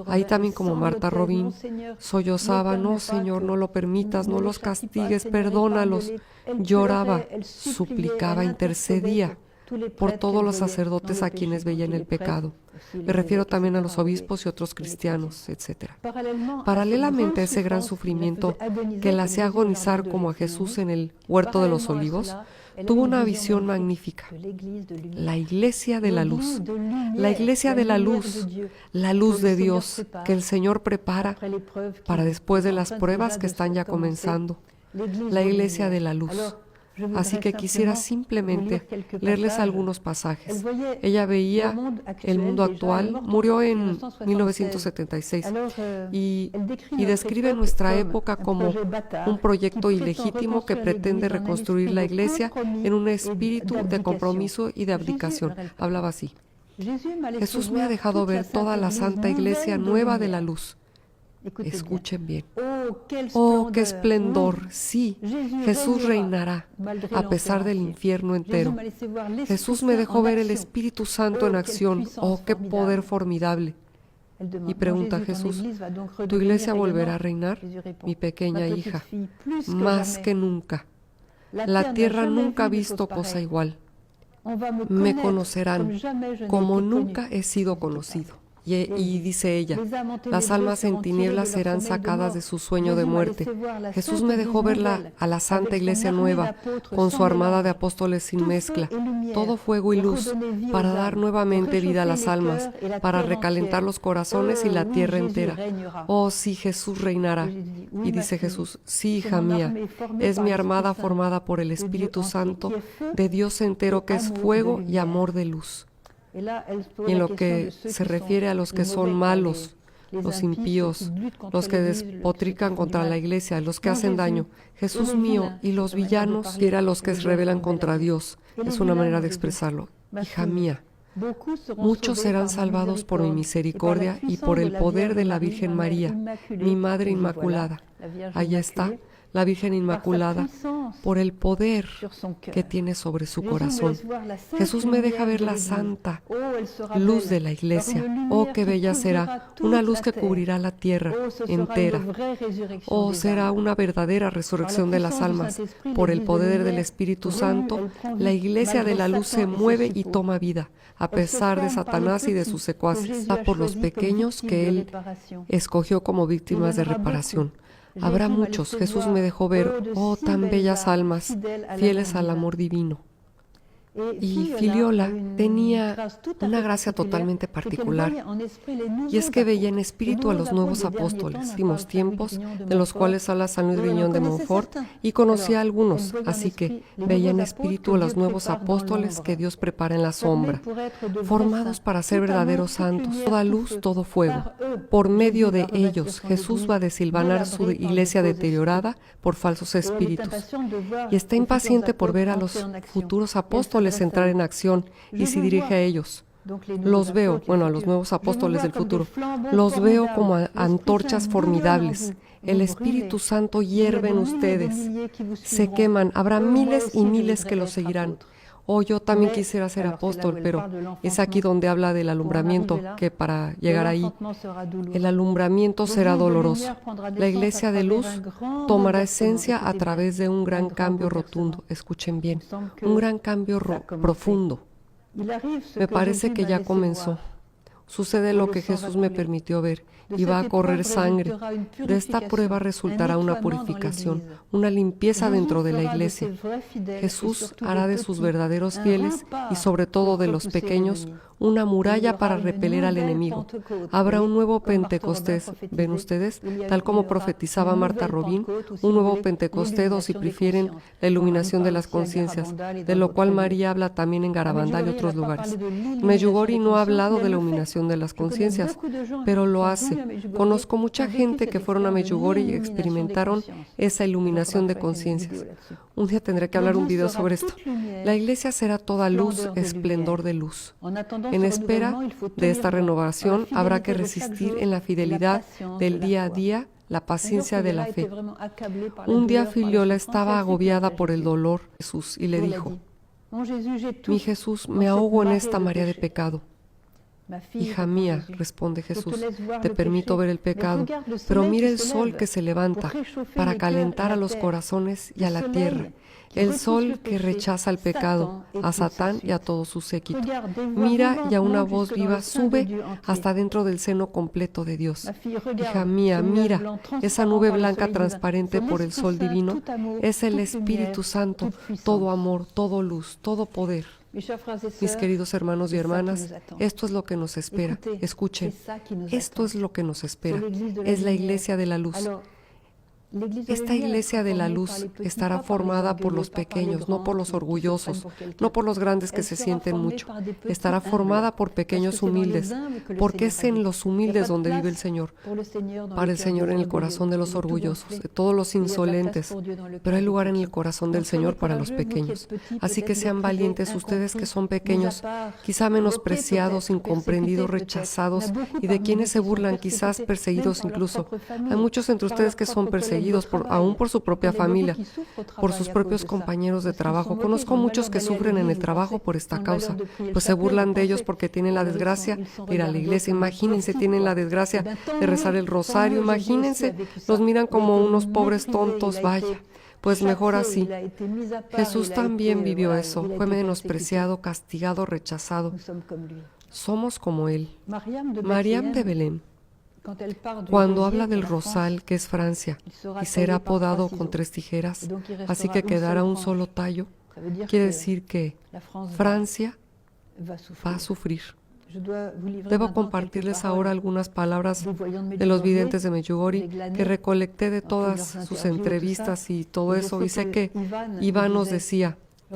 [SPEAKER 2] Ahí también, como Martha Robin, sollozaba: no, Señor, no lo permitas, no los castigues, perdónalos. Lloraba, suplicaba, intercedía por todos los sacerdotes a quienes veía en el pecado. Me refiero también a los obispos y otros cristianos, etc. Paralelamente a ese gran sufrimiento que la hacía agonizar como a Jesús en el huerto de los olivos, tuvo una visión magnífica: la iglesia de la luz, la iglesia de la luz de Dios que el Señor prepara para después de las pruebas que están ya comenzando, la iglesia de la luz. Así que quisiera simplemente leerles algunos pasajes. Ella veía el mundo actual, murió en 1976, y describe nuestra época como un proyecto ilegítimo que pretende reconstruir la iglesia en un espíritu de compromiso y de abdicación. Hablaba así: Jesús me ha dejado ver toda la santa iglesia nueva de la luz. Escuchen bien. ¡Oh, qué esplendor! Sí, Jesús reinará a pesar del infierno entero. Jesús me dejó ver el Espíritu Santo en acción. ¡Oh, qué poder formidable! Y pregunta Jesús: ¿tu iglesia volverá a reinar? Mi pequeña hija, más que nunca. La tierra nunca ha visto cosa igual. Me conocerán como nunca he sido conocido. Y dice ella: las almas en tinieblas serán sacadas de su sueño de muerte. Jesús me dejó verla a la Santa Iglesia Nueva, con su armada de apóstoles sin mezcla, todo fuego y luz, para dar nuevamente vida a las almas, para recalentar los corazones y la tierra entera. Oh, sí, Jesús reinará. Y dice Jesús: sí, hija mía, es mi armada formada por el Espíritu Santo, de Dios entero, que es fuego y amor de luz. Y en lo que se refiere a los que son malos, los impíos, los que despotrican contra la iglesia, los que hacen daño, Jesús mío, y los villanos, y a los que se rebelan contra Dios, es una manera de expresarlo. Hija mía, muchos serán salvados por mi misericordia y por el poder de la Virgen María, mi Madre Inmaculada. Allá está la Virgen Inmaculada, por el poder que tiene sobre su corazón. Jesús me deja ver la santa luz de la iglesia. Oh, qué bella será, una luz que cubrirá la tierra entera. Oh, será una verdadera resurrección de las almas. Por el poder del Espíritu Santo, la iglesia de la luz se mueve y toma vida, a pesar de Satanás y de sus secuaces, por los pequeños que él escogió como víctimas de reparación. Habrá muchos, Jesús me dejó ver, oh, tan bellas almas, fieles al amor divino. Y Filiola tenía una gracia totalmente particular, y es que veía en espíritu a los nuevos apóstoles, últimos tiempos, de los cuales habla San Luis Griñón de Montfort, y conocía a algunos, así que veía en espíritu a los nuevos apóstoles que Dios prepara en la sombra, formados para ser verdaderos santos, toda luz, todo fuego. Por medio de ellos, Jesús va a desilvanar su iglesia deteriorada por falsos espíritus, y está impaciente por ver a los futuros apóstoles entrar en acción, y se dirige a ellos. Los veo, a los nuevos apóstoles del futuro, los veo como antorchas formidables. El Espíritu Santo hierve en ustedes, se queman, habrá miles y miles que los seguirán. Oh, yo también quisiera ser apóstol, pero es aquí donde habla del alumbramiento, que para llegar ahí, el alumbramiento será doloroso. La iglesia de luz tomará esencia a través de un gran cambio rotundo. Escuchen bien, un gran cambio profundo. Me parece que ya comenzó. Sucede lo que Jesús me permitió ver y va a correr sangre. De esta prueba resultará una purificación, una limpieza dentro de la iglesia. Jesús hará de sus verdaderos fieles y sobre todo de los pequeños una muralla para repeler al enemigo. Habrá un nuevo Pentecostés, ¿ven ustedes? Tal como profetizaba Martha Robin, un nuevo Pentecostés, o si prefieren, la iluminación de las conciencias, de lo cual María habla también en Garabandal y otros lugares. Medjugorje no ha hablado de la iluminación de las conciencias, pero lo hace. Conozco mucha gente que fueron a Medjugorje y experimentaron esa iluminación de conciencias. Un día tendré que hablar un video sobre esto. La iglesia será toda luz, esplendor de luz. En espera de esta renovación, habrá que resistir en la fidelidad del día a día, la paciencia de la fe. Un día Filiola estaba agobiada por el dolor de Jesús y le dijo: mi Jesús, me ahogo en esta marea de pecado. Hija mía, responde Jesús, te permito ver el pecado, pero mira el sol que se levanta para calentar a los corazones y a la tierra. El sol que rechaza el pecado, a Satán y a todo su séquito. Mira, y a una voz viva sube hasta dentro del seno completo de Dios. Hija mía, mira, esa nube blanca transparente por el sol divino es el Espíritu Santo, todo amor, todo luz, todo poder. Mis queridos hermanos y hermanas, esto es lo que nos espera. Escuchen, esto es lo que nos espera. Es la iglesia de la luz. Esta iglesia de la luz estará formada por los pequeños, no por los orgullosos, no por los grandes que se sienten mucho. Estará formada por pequeños humildes, porque es en los humildes donde vive el Señor. Para el Señor en el corazón de los orgullosos, de todos los insolentes, pero hay lugar en el corazón del Señor para los pequeños. Así que sean valientes ustedes que son pequeños, quizá menospreciados, incomprendidos, rechazados y de quienes se burlan, quizás perseguidos incluso. Hay muchos entre ustedes que son perseguidos, aún por su propia familia, por sus propios compañeros de trabajo. Conozco muchos que sufren en el trabajo por esta causa, pues se burlan de ellos porque tienen la desgracia de ir a la iglesia. Imagínense, tienen la desgracia de rezar el rosario. Imagínense, los miran como unos pobres tontos. Vaya, pues mejor así. Jesús también vivió eso. Fue menospreciado, castigado, rechazado. Somos como Él. Mariam de Belén, cuando habla del rosal, que es Francia, y será podado con 3 tijeras, así que quedará un solo tallo, quiere decir que Francia va a sufrir. Debo compartirles ahora algunas palabras de los videntes de Medjugorje que recolecté de todas sus entrevistas y todo eso, y sé que Iván nos decía: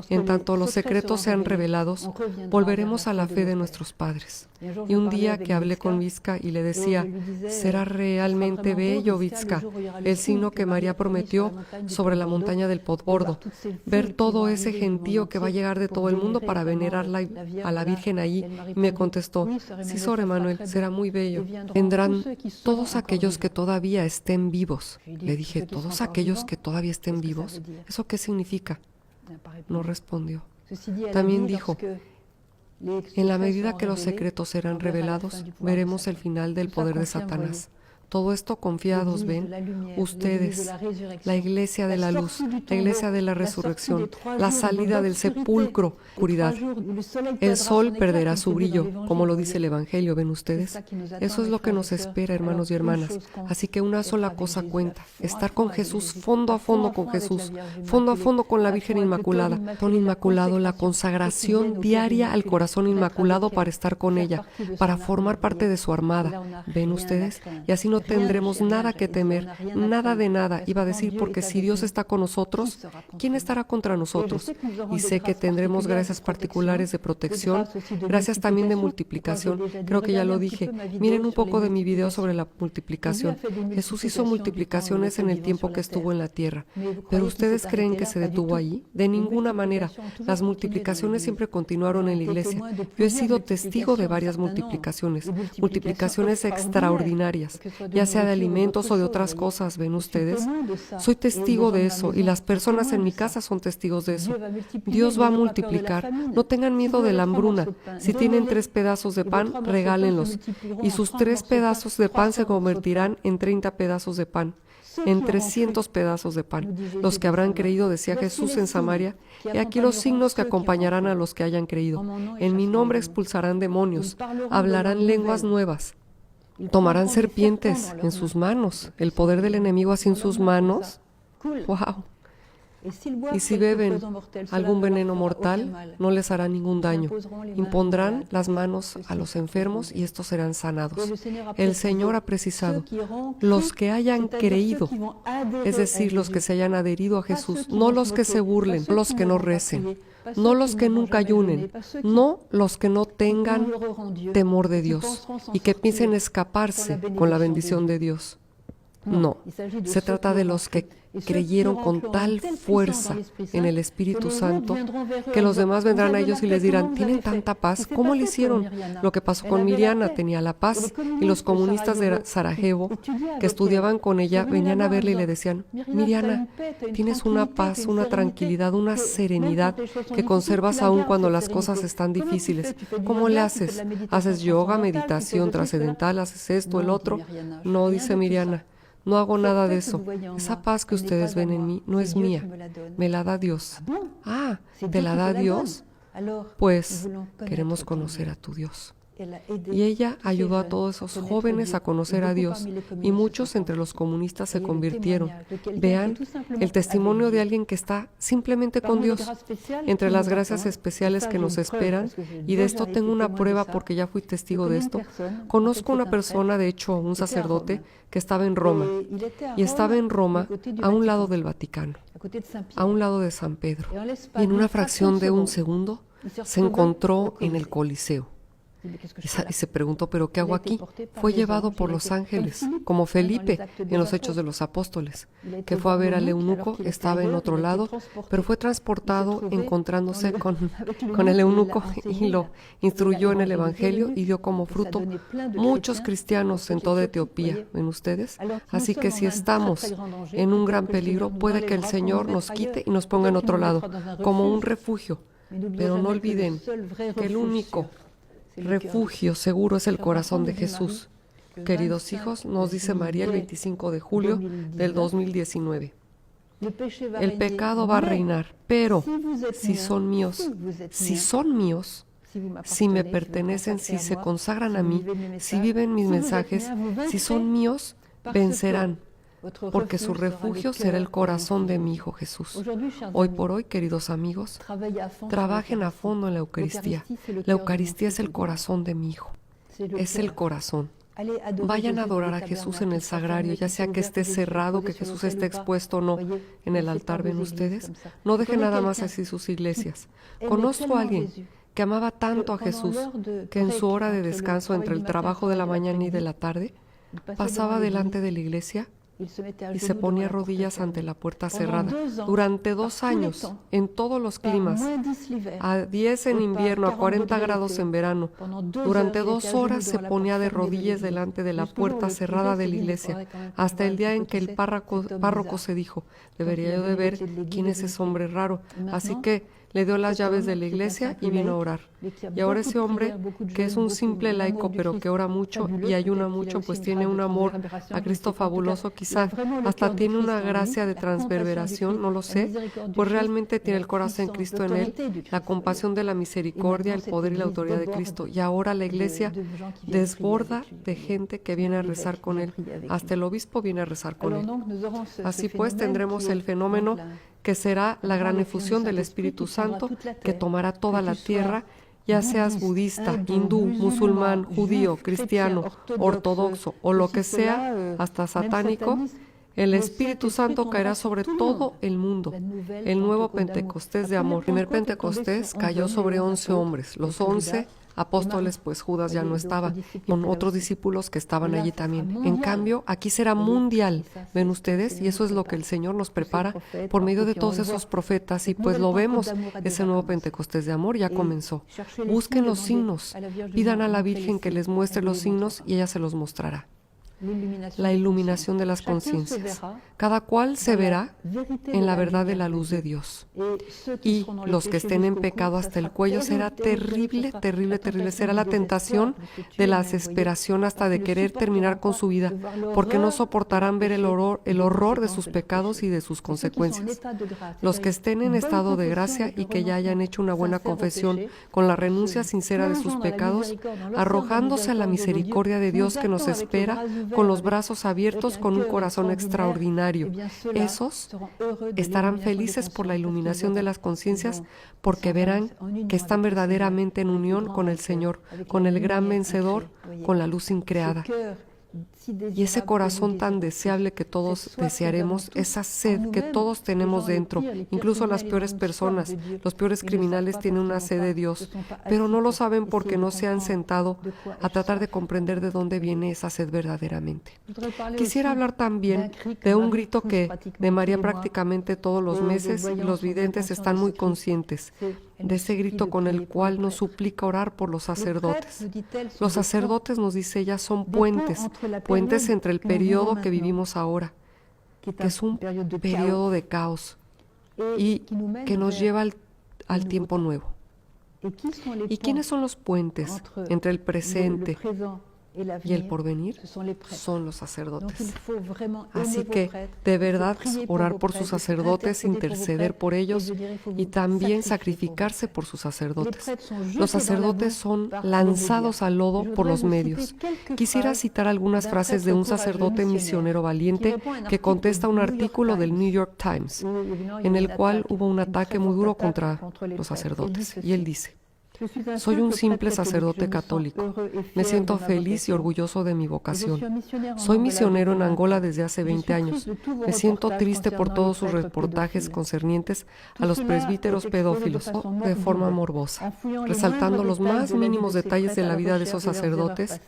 [SPEAKER 2] en tanto los secretos sean revelados, volveremos a la fe de nuestros padres. Y un día que hablé con Vizca y le decía: será realmente bello, Vizca, el signo que María prometió sobre la montaña del Podbordo, ver todo ese gentío que va a llegar de todo el mundo para venerar a la Virgen ahí. Y me contestó: sí, Sor Emanuel, será muy bello. Vendrán todos aquellos que todavía estén vivos. Le dije: ¿todos aquellos que todavía estén vivos? ¿Eso qué significa? No respondió. También dijo: en la medida que los secretos serán revelados, veremos el final del poder de Satanás. Todo esto confiados, ven, ustedes, la iglesia de la luz, la iglesia de la resurrección, la salida del sepulcro, oscuridad. El sol perderá su brillo, como lo dice el Evangelio, ven ustedes. Eso es lo que nos espera, hermanos y hermanas. Así que una sola cosa cuenta: estar con Jesús, fondo a fondo con Jesús, fondo a fondo con la Virgen Inmaculada. Corazón Inmaculado, la consagración diaria al Corazón Inmaculado para estar con ella, para formar parte de su armada. ¿Ven ustedes? Y así no tendremos nada que temer, nada de nada. Iba a decir, porque si Dios está con nosotros, ¿quién estará contra nosotros? Y sé que tendremos gracias particulares de protección, gracias también de multiplicación. Creo que ya lo dije. Miren un poco de mi video sobre la multiplicación. Jesús hizo multiplicaciones en el tiempo que estuvo en la tierra. ¿Pero ustedes creen que se detuvo allí? De ninguna manera. Las multiplicaciones siempre continuaron en la iglesia. Yo he sido testigo de varias multiplicaciones extraordinarias, ya sea de alimentos o de otras cosas, ¿ven ustedes? Soy testigo de eso, y las personas en mi casa son testigos de eso. Dios va a multiplicar. No tengan miedo de la hambruna. Si tienen 3 pedazos de pan, regálenlos, y sus 3 pedazos de pan se convertirán en 30 pedazos de pan. en 300 pedazos de pan. Los que habrán creído, decía Jesús en Samaria, he aquí los signos que acompañarán a los que hayan creído. En mi nombre expulsarán demonios, hablarán lenguas nuevas, tomarán serpientes en sus manos, el poder del enemigo así en sus manos. ¡Wow! Y si beben algún veneno mortal, no les hará ningún daño. Impondrán las manos a los enfermos y estos serán sanados. El Señor ha precisado, los que hayan creído, es decir, los que se hayan adherido a Jesús, no los que se burlen, los que no recen, no los que nunca ayunen, no los que no tengan temor de Dios y que piensen escaparse con la bendición de Dios. No, se trata de los que creyeron con tal fuerza en el Espíritu Santo que los demás vendrán a ellos y les dirán, ¿tienen tanta paz? ¿Cómo le hicieron? Lo que pasó con Miriana, tenía la paz, y los comunistas de Sarajevo que estudiaban con ella venían a verle y le decían, Miriana, tienes una paz, una tranquilidad, una serenidad que conservas aún cuando las cosas están difíciles. ¿Cómo le haces? ¿Haces yoga, meditación trascendental, haces esto, el otro? No, dice Miriana. No hago nada de eso. Esa paz que ustedes ven en mí no es mía. Me la da Dios. Ah, ¿te la da Dios? Pues queremos conocer a tu Dios. Y ella ayudó a todos esos jóvenes a conocer a Dios y muchos entre los comunistas se convirtieron. Vean el testimonio de alguien que está simplemente con Dios. Entre las gracias especiales que nos esperan, y de esto tengo una prueba porque ya fui testigo de esto, conozco una persona, de hecho un sacerdote, que estaba en Roma, y estaba en Roma a un lado del Vaticano, a un lado de San Pedro, y en una fracción de un segundo se encontró en el Coliseo. Y se preguntó, ¿pero qué hago aquí? Fue llevado por los ángeles, como Felipe en los Hechos de los Apóstoles, que fue a ver al eunuco, estaba en otro lado, pero fue transportado encontrándose con el eunuco y lo instruyó en el Evangelio y dio como fruto muchos cristianos en toda Etiopía, ¿ven ustedes? Así que si estamos en un gran peligro, puede que el Señor nos quite y nos ponga en otro lado, como un refugio. Pero no olviden que el único refugio seguro es el corazón de Jesús. Queridos hijos, nos dice María el 25 de julio del 2019. El pecado va a reinar, pero si son míos, si me pertenecen, si se consagran a mí, si viven mis mensajes, si son míos, vencerán. Porque su refugio será el corazón de mi Hijo Jesús. Hoy por hoy, queridos amigos, trabajen a fondo en la Eucaristía. La Eucaristía es el corazón de mi Hijo. Es el corazón. Vayan a adorar a Jesús en el sagrario, ya sea que esté cerrado, que Jesús esté expuesto o no en el altar, ¿ven ustedes? No dejen nada más así sus iglesias. Conozco a alguien que amaba tanto a Jesús que en su hora de descanso entre el trabajo de la mañana y de la tarde pasaba delante de la iglesia y se ponía rodillas ante la puerta cerrada. Durante 2 años, en todos los climas, a 10 en invierno, a 40 grados en verano, durante 2 horas se ponía de rodillas delante de la puerta cerrada de la iglesia, hasta el día en que el párroco se dijo, debería yo de ver quién es ese hombre raro. Así que le dio las llaves de la iglesia y vino a orar. Y ahora ese hombre, que es un simple laico, pero que ora mucho y ayuna mucho, pues tiene un amor a Cristo fabuloso, quizá hasta tiene una gracia de transverberación, no lo sé, pues realmente tiene el corazón de Cristo en él, la compasión de la misericordia, el poder y la autoridad de Cristo. Y ahora la iglesia desborda de gente que viene a rezar con él. Hasta el obispo viene a rezar con él. Así pues tendremos el fenómeno que será la gran efusión del Espíritu Santo que tomará toda la tierra, ya seas budista, hindú, musulmán, judío, cristiano, ortodoxo o lo que sea, hasta satánico. El Espíritu Santo caerá sobre todo el mundo. El nuevo Pentecostés de amor. El primer Pentecostés cayó sobre 11 hombres. Los 11 apóstoles, pues Judas ya no estaba, con otros discípulos que estaban allí también. En cambio, aquí será mundial, ¿ven ustedes? Y eso es lo que el Señor nos prepara por medio de todos esos profetas, y pues lo vemos, ese nuevo Pentecostés de amor ya comenzó. Busquen los signos, pidan a la Virgen que les muestre los signos y ella se los mostrará. la iluminación de las conciencias. Cada cual se verá en la verdad de la luz de Dios. Y los que estén en pecado hasta el cuello será terrible, terrible, terrible. Será la tentación de la desesperación hasta de querer terminar con su vida, porque no soportarán ver el horror de sus pecados y de sus consecuencias. Los que estén en estado de gracia y que ya hayan hecho una buena confesión con la renuncia sincera de sus pecados, arrojándose a la misericordia de Dios que nos espera con los brazos abiertos, con un corazón extraordinario. Esos estarán felices por la iluminación de las conciencias, porque verán que están verdaderamente en unión con el Señor, con el gran vencedor, con la luz increada. Y ese corazón tan deseable que todos desearemos, esa sed que todos tenemos dentro, incluso las peores personas, los peores criminales tienen una sed de Dios, pero no lo saben porque no se han sentado a tratar de comprender de dónde viene esa sed verdaderamente. Quisiera hablar también de un grito que de María prácticamente todos los meses, y los videntes están muy conscientes de ese grito con el cual nos suplica orar por los sacerdotes. Los sacerdotes, nos dice ella, son puentes entre el periodo que vivimos ahora, que es un periodo de caos y que nos lleva al tiempo nuevo. ¿Y quiénes son los puentes entre el presente y el porvenir? Son los sacerdotes. Así que, de verdad, orar por sus sacerdotes, interceder por ellos y también sacrificarse por sus sacerdotes. Los sacerdotes son lanzados al lodo por los medios. Quisiera citar algunas frases de un sacerdote misionero valiente que contesta un artículo del New York Times, en el cual hubo un ataque muy duro contra los sacerdotes. Y él dice: soy un simple sacerdote católico. Me siento feliz y orgulloso de mi vocación. Soy misionero en Angola desde hace 20 años. Me siento triste por todos sus reportajes concernientes a los presbíteros pedófilos de forma morbosa, resaltando los más mínimos detalles de la vida de esos sacerdotes,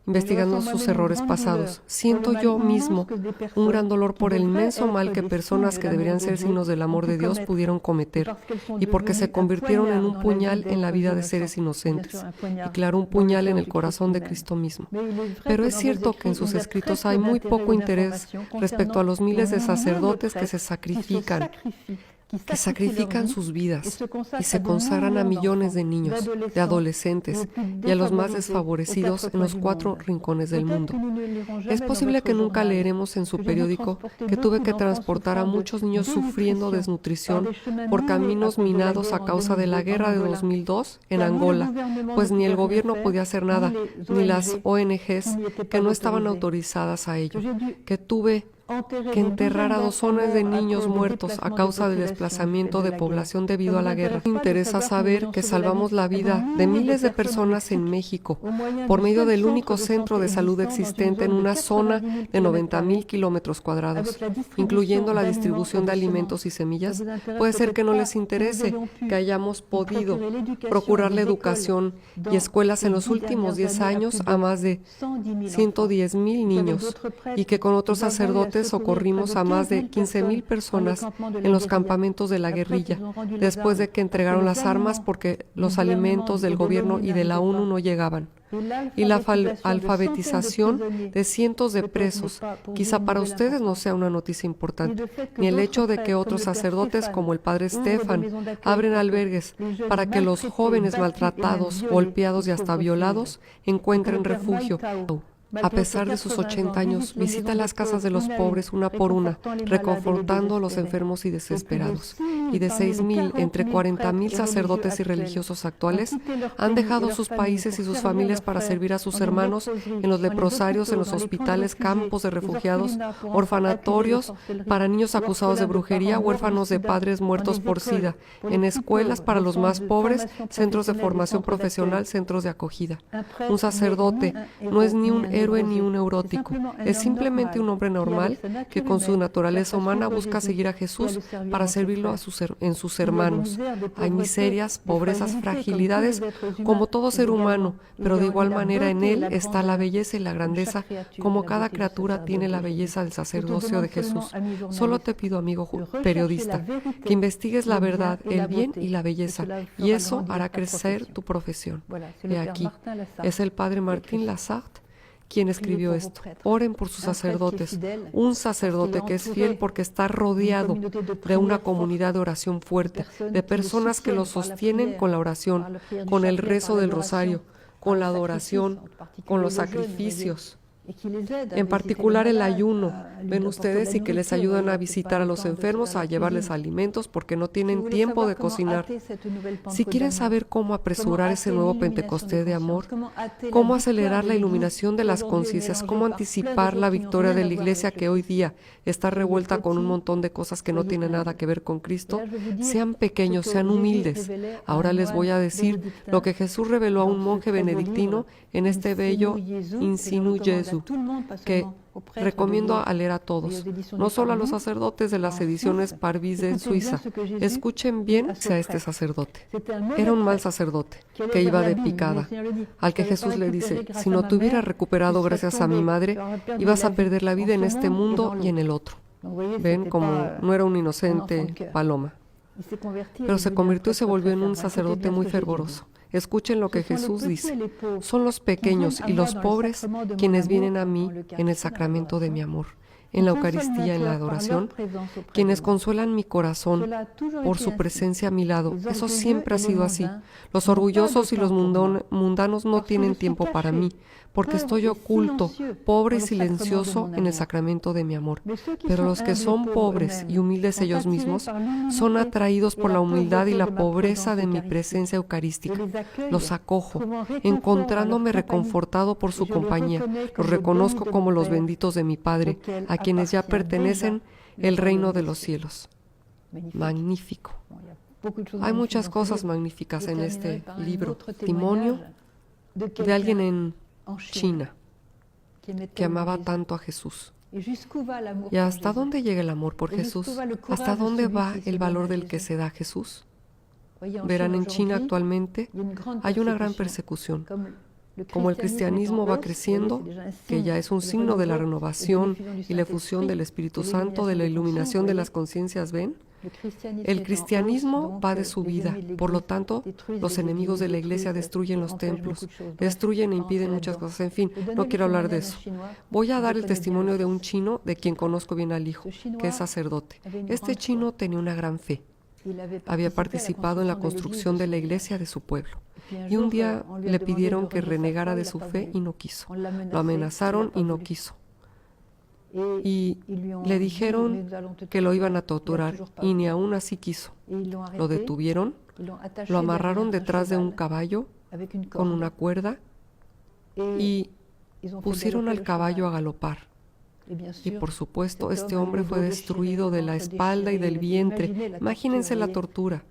[SPEAKER 2] investigando sus errores pasados. Siento yo mismo un gran dolor por el inmenso mal que personas que deberían ser signos del amor de Dios pudieron cometer, y porque se convirtieron en un puñal en la vida de seres inocentes, y claro, un puñal en el corazón de Cristo mismo. Pero es cierto que en sus escritos hay muy poco interés respecto a los miles de sacerdotes que sacrifican sus vidas y se consagran a millones de niños, de adolescentes y a los más desfavorecidos en los 4 rincones del mundo. Es posible que nunca leeremos en su periódico que tuve que transportar a muchos niños sufriendo desnutrición por caminos minados a causa de la guerra de 2002 en Angola, pues ni el gobierno podía hacer nada, ni las ONGs que no estaban autorizadas a ello, que tuve que enterrar a docenas de niños muertos a causa del desplazamiento de población debido a la guerra. Me interesa saber que salvamos la vida de miles de personas en México por medio del único centro de salud existente en una zona de 90,000 kilómetros cuadrados, incluyendo la distribución de alimentos y semillas. Puede ser que no les interese que hayamos podido procurar la educación y escuelas en los últimos 10 años a más de 110,000 niños, y que con otros sacerdotes socorrimos a más de 15,000 personas en los campamentos de la guerrilla, después de que entregaron las armas porque los alimentos del gobierno y de la ONU no llegaban. Y la alfabetización de cientos de presos. Quizá para ustedes no sea una noticia importante, ni el hecho de que otros sacerdotes como el padre Stefan abren albergues para que los jóvenes maltratados, golpeados y hasta violados encuentren refugio. A pesar de sus 80 años, visita las casas de los pobres una por una, reconfortando a los enfermos y desesperados. Y de 6,000, entre 40,000 sacerdotes y religiosos actuales han dejado sus países y sus familias para servir a sus hermanos en los leprosarios, en los hospitales, campos de refugiados, orfanatorios para niños acusados de brujería, huérfanos de padres muertos por SIDA, en escuelas para los más pobres, centros de formación profesional, centros de acogida. Un sacerdote no es ni un héroe ni un neurótico, es simplemente un hombre normal que con su naturaleza humana busca seguir a Jesús para servirlo en sus hermanos. Hay miserias, pobrezas, fragilidades como todo ser humano, pero de igual manera en él está la belleza y la grandeza, como cada criatura tiene la belleza del sacerdocio de Jesús. Solo te pido, amigo periodista, que investigues la verdad, el bien y la belleza, y eso hará crecer tu profesión. Y aquí es el padre Martín Lassart, ¿Quién escribió esto? Oren por sus sacerdotes. Un sacerdote que es fiel porque está rodeado de una comunidad de oración fuerte, de personas que lo sostienen con la oración, con el rezo del rosario, con la adoración, con los sacrificios. En particular el ayuno, ven ustedes, y que les ayudan a visitar a los enfermos, a llevarles alimentos porque no tienen tiempo de cocinar. Si quieren saber cómo apresurar ese nuevo Pentecostés de amor, cómo acelerar la iluminación de las conciencias, cómo anticipar la victoria de la Iglesia que hoy día está revuelta con un montón de cosas que no tienen nada que ver con Cristo, sean pequeños, sean humildes. Ahora les voy a decir lo que Jesús reveló a un monje benedictino en este bello Insinu Jesu, que recomiendo a leer a todos, no solo a los sacerdotes de las ediciones Parvis de Suiza. Escuchen bien a este sacerdote. Era un mal sacerdote que iba de picada, al que Jesús le dice: si no te hubieras recuperado gracias a mi madre, ibas a perder la vida en este mundo y en el otro. Ven, como no era un inocente paloma, pero se convirtió y se volvió en un sacerdote muy fervoroso. Escuchen lo que Jesús dice: son los pequeños y los pobres quienes vienen a mí en el sacramento de mi amor, en la Eucaristía, en la adoración, quienes consuelan mi corazón por su presencia a mi lado. Eso siempre ha sido así. Los orgullosos y los mundanos no tienen tiempo para mí, porque estoy oculto, pobre y silencioso en el sacramento de mi amor. Pero los que son pobres y humildes ellos mismos son atraídos por la humildad y la pobreza de mi presencia eucarística. Los acojo, encontrándome reconfortado por su compañía. Los reconozco como los benditos de mi Padre, a quienes ya pertenecen el reino de los cielos. Magnífico. Hay muchas cosas magníficas en este libro. Testimonio de alguien en China que amaba tanto a Jesús. ¿Y hasta dónde llega el amor por Jesús? ¿Hasta dónde va el valor del que se da a Jesús? Verán, en China actualmente hay una gran persecución. Como el cristianismo va creciendo, que ya es un signo de la renovación y la efusión del Espíritu Santo, de la iluminación de las conciencias, ¿ven? El cristianismo va de subida, por lo tanto, los enemigos de la Iglesia destruyen los templos, destruyen e impiden muchas cosas. En fin, no quiero hablar de eso. Voy a dar el testimonio de un chino de quien conozco bien al hijo, que es sacerdote. Este chino tenía una gran fe. Había participado en la construcción de la iglesia de su pueblo. Y un día le pidieron que renegara de su fe y no quiso. Lo amenazaron y no quiso. Y le dijeron que lo iban a torturar y ni aún así quiso. Lo detuvieron, lo amarraron detrás de un caballo con una cuerda y pusieron al caballo a galopar. Y por supuesto, este hombre fue destruido de la espalda y del vientre. Imagínense la tortura.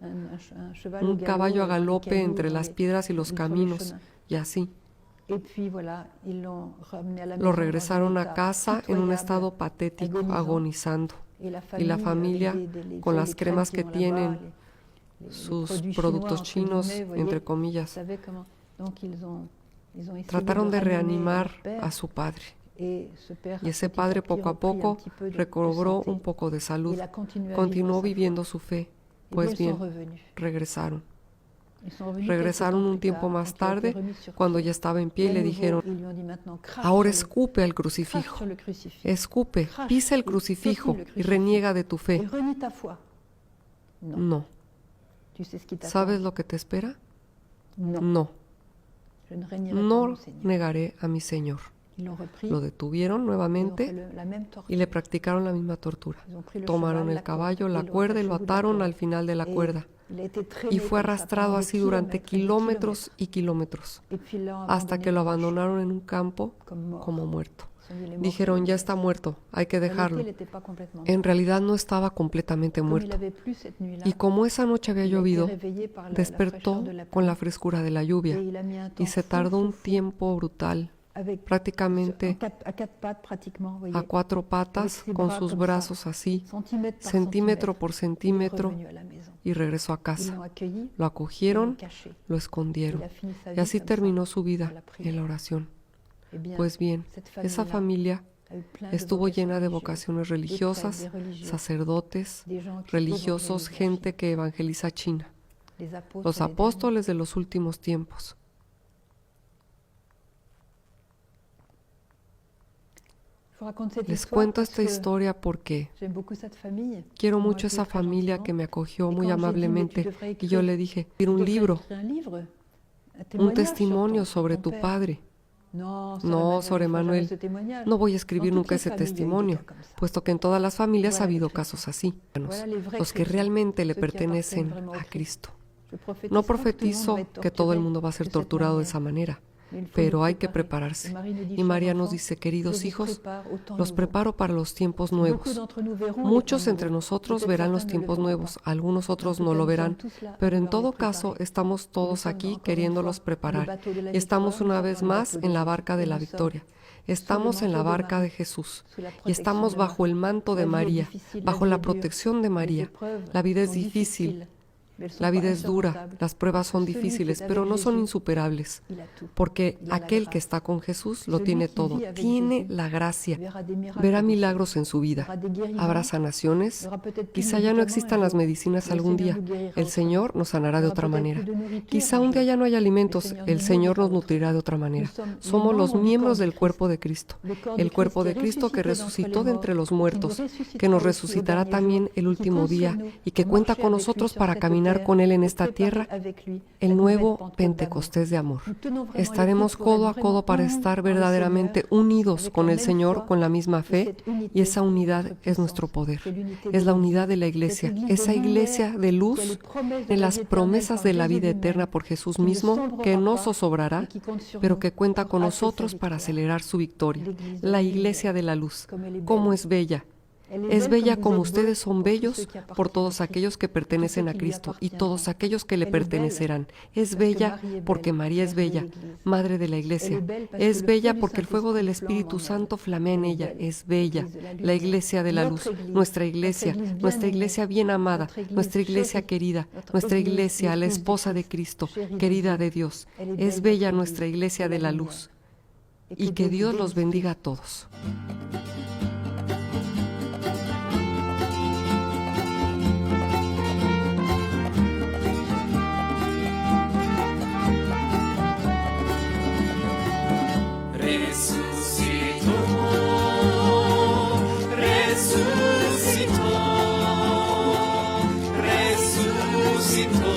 [SPEAKER 2] Un caballo a galope entre las piedras y los caminos, y así. Lo regresaron a casa en un estado patético, agonizando. Y la familia, con las cremas que tienen, sus productos chinos, entre comillas, trataron de reanimar a su padre. Y ese padre poco a poco recobró un poco de salud, continuó viviendo su fe. Pues bien, regresaron. Regresaron un tiempo más tarde, cuando ya estaba en pie, y le dijeron: ahora escupe al crucifijo, escupe, pisa el crucifijo y reniega de tu fe. No. ¿Sabes lo que te espera? No. No negaré a mi Señor. Lo detuvieron nuevamente y le practicaron la misma tortura. Tomaron el caballo, la cuerda y lo ataron al final de la cuerda. Y fue arrastrado así durante kilómetros y kilómetros, hasta que lo abandonaron en un campo como muerto. Dijeron: ya está muerto, hay que dejarlo. En realidad no estaba completamente muerto. Y como esa noche había llovido, despertó con la frescura de la lluvia y se tardó un tiempo brutal, prácticamente a cuatro patas, con sus brazos así, centímetro por centímetro, y regresó a casa. Lo acogieron, lo escondieron, y así terminó su vida en la oración. Pues bien, esa familia estuvo llena de vocaciones religiosas, sacerdotes, religiosos, gente que evangeliza China, los apóstoles de los últimos tiempos. Les cuento esta historia porque quiero mucho a esa familia que me acogió muy amablemente y yo le dije, escribir un libro, un testimonio sobre tu padre. No, Sor Emanuel, no voy a escribir nunca ese testimonio, puesto que en todas las familias ha habido casos así, los que realmente le pertenecen a Cristo. No profetizo que todo el mundo va a ser torturado de esa manera, pero hay que prepararse. Y María nos dice, queridos hijos, los preparo para los tiempos nuevos. Muchos entre nosotros verán los tiempos nuevos, algunos otros no lo verán, pero en todo caso estamos todos aquí queriéndolos preparar. Y estamos una vez más en la barca de la victoria. Estamos en la barca de Jesús y estamos bajo el manto de María, bajo la protección de María. La vida es difícil. La vida es dura, las pruebas son difíciles, pero no son insuperables, porque aquel que está con Jesús lo tiene todo, tiene la gracia, verá milagros en su vida, habrá sanaciones, quizá ya no existan las medicinas algún día, el Señor nos sanará de otra manera, quizá un día ya no haya alimentos, el Señor nos nutrirá de otra manera. Somos los miembros del cuerpo de Cristo, el cuerpo de Cristo que resucitó de entre los muertos, que nos resucitará también el último día y que cuenta con nosotros para caminar con Él en esta tierra, el nuevo Pentecostés de amor. Estaremos codo a codo para estar verdaderamente unidos con el Señor, con la misma fe, y esa unidad es nuestro poder. Es la unidad de la Iglesia, esa Iglesia de luz, de las promesas de la vida eterna por Jesús mismo, que no zozobrará, pero que cuenta con nosotros para acelerar su victoria. La Iglesia de la luz, cómo es bella. Es bella como ustedes son bellos por todos aquellos que pertenecen a Cristo y todos aquellos que le pertenecerán. Es bella porque María es bella, Madre de la Iglesia. Es bella porque el fuego del Espíritu Santo flamea en ella. Es bella, la Iglesia de la luz, nuestra Iglesia bien amada, nuestra Iglesia querida, nuestra Iglesia, la esposa de Cristo, querida de Dios. Es bella nuestra Iglesia de la luz. Y que Dios los bendiga a todos.
[SPEAKER 3] Resucitó,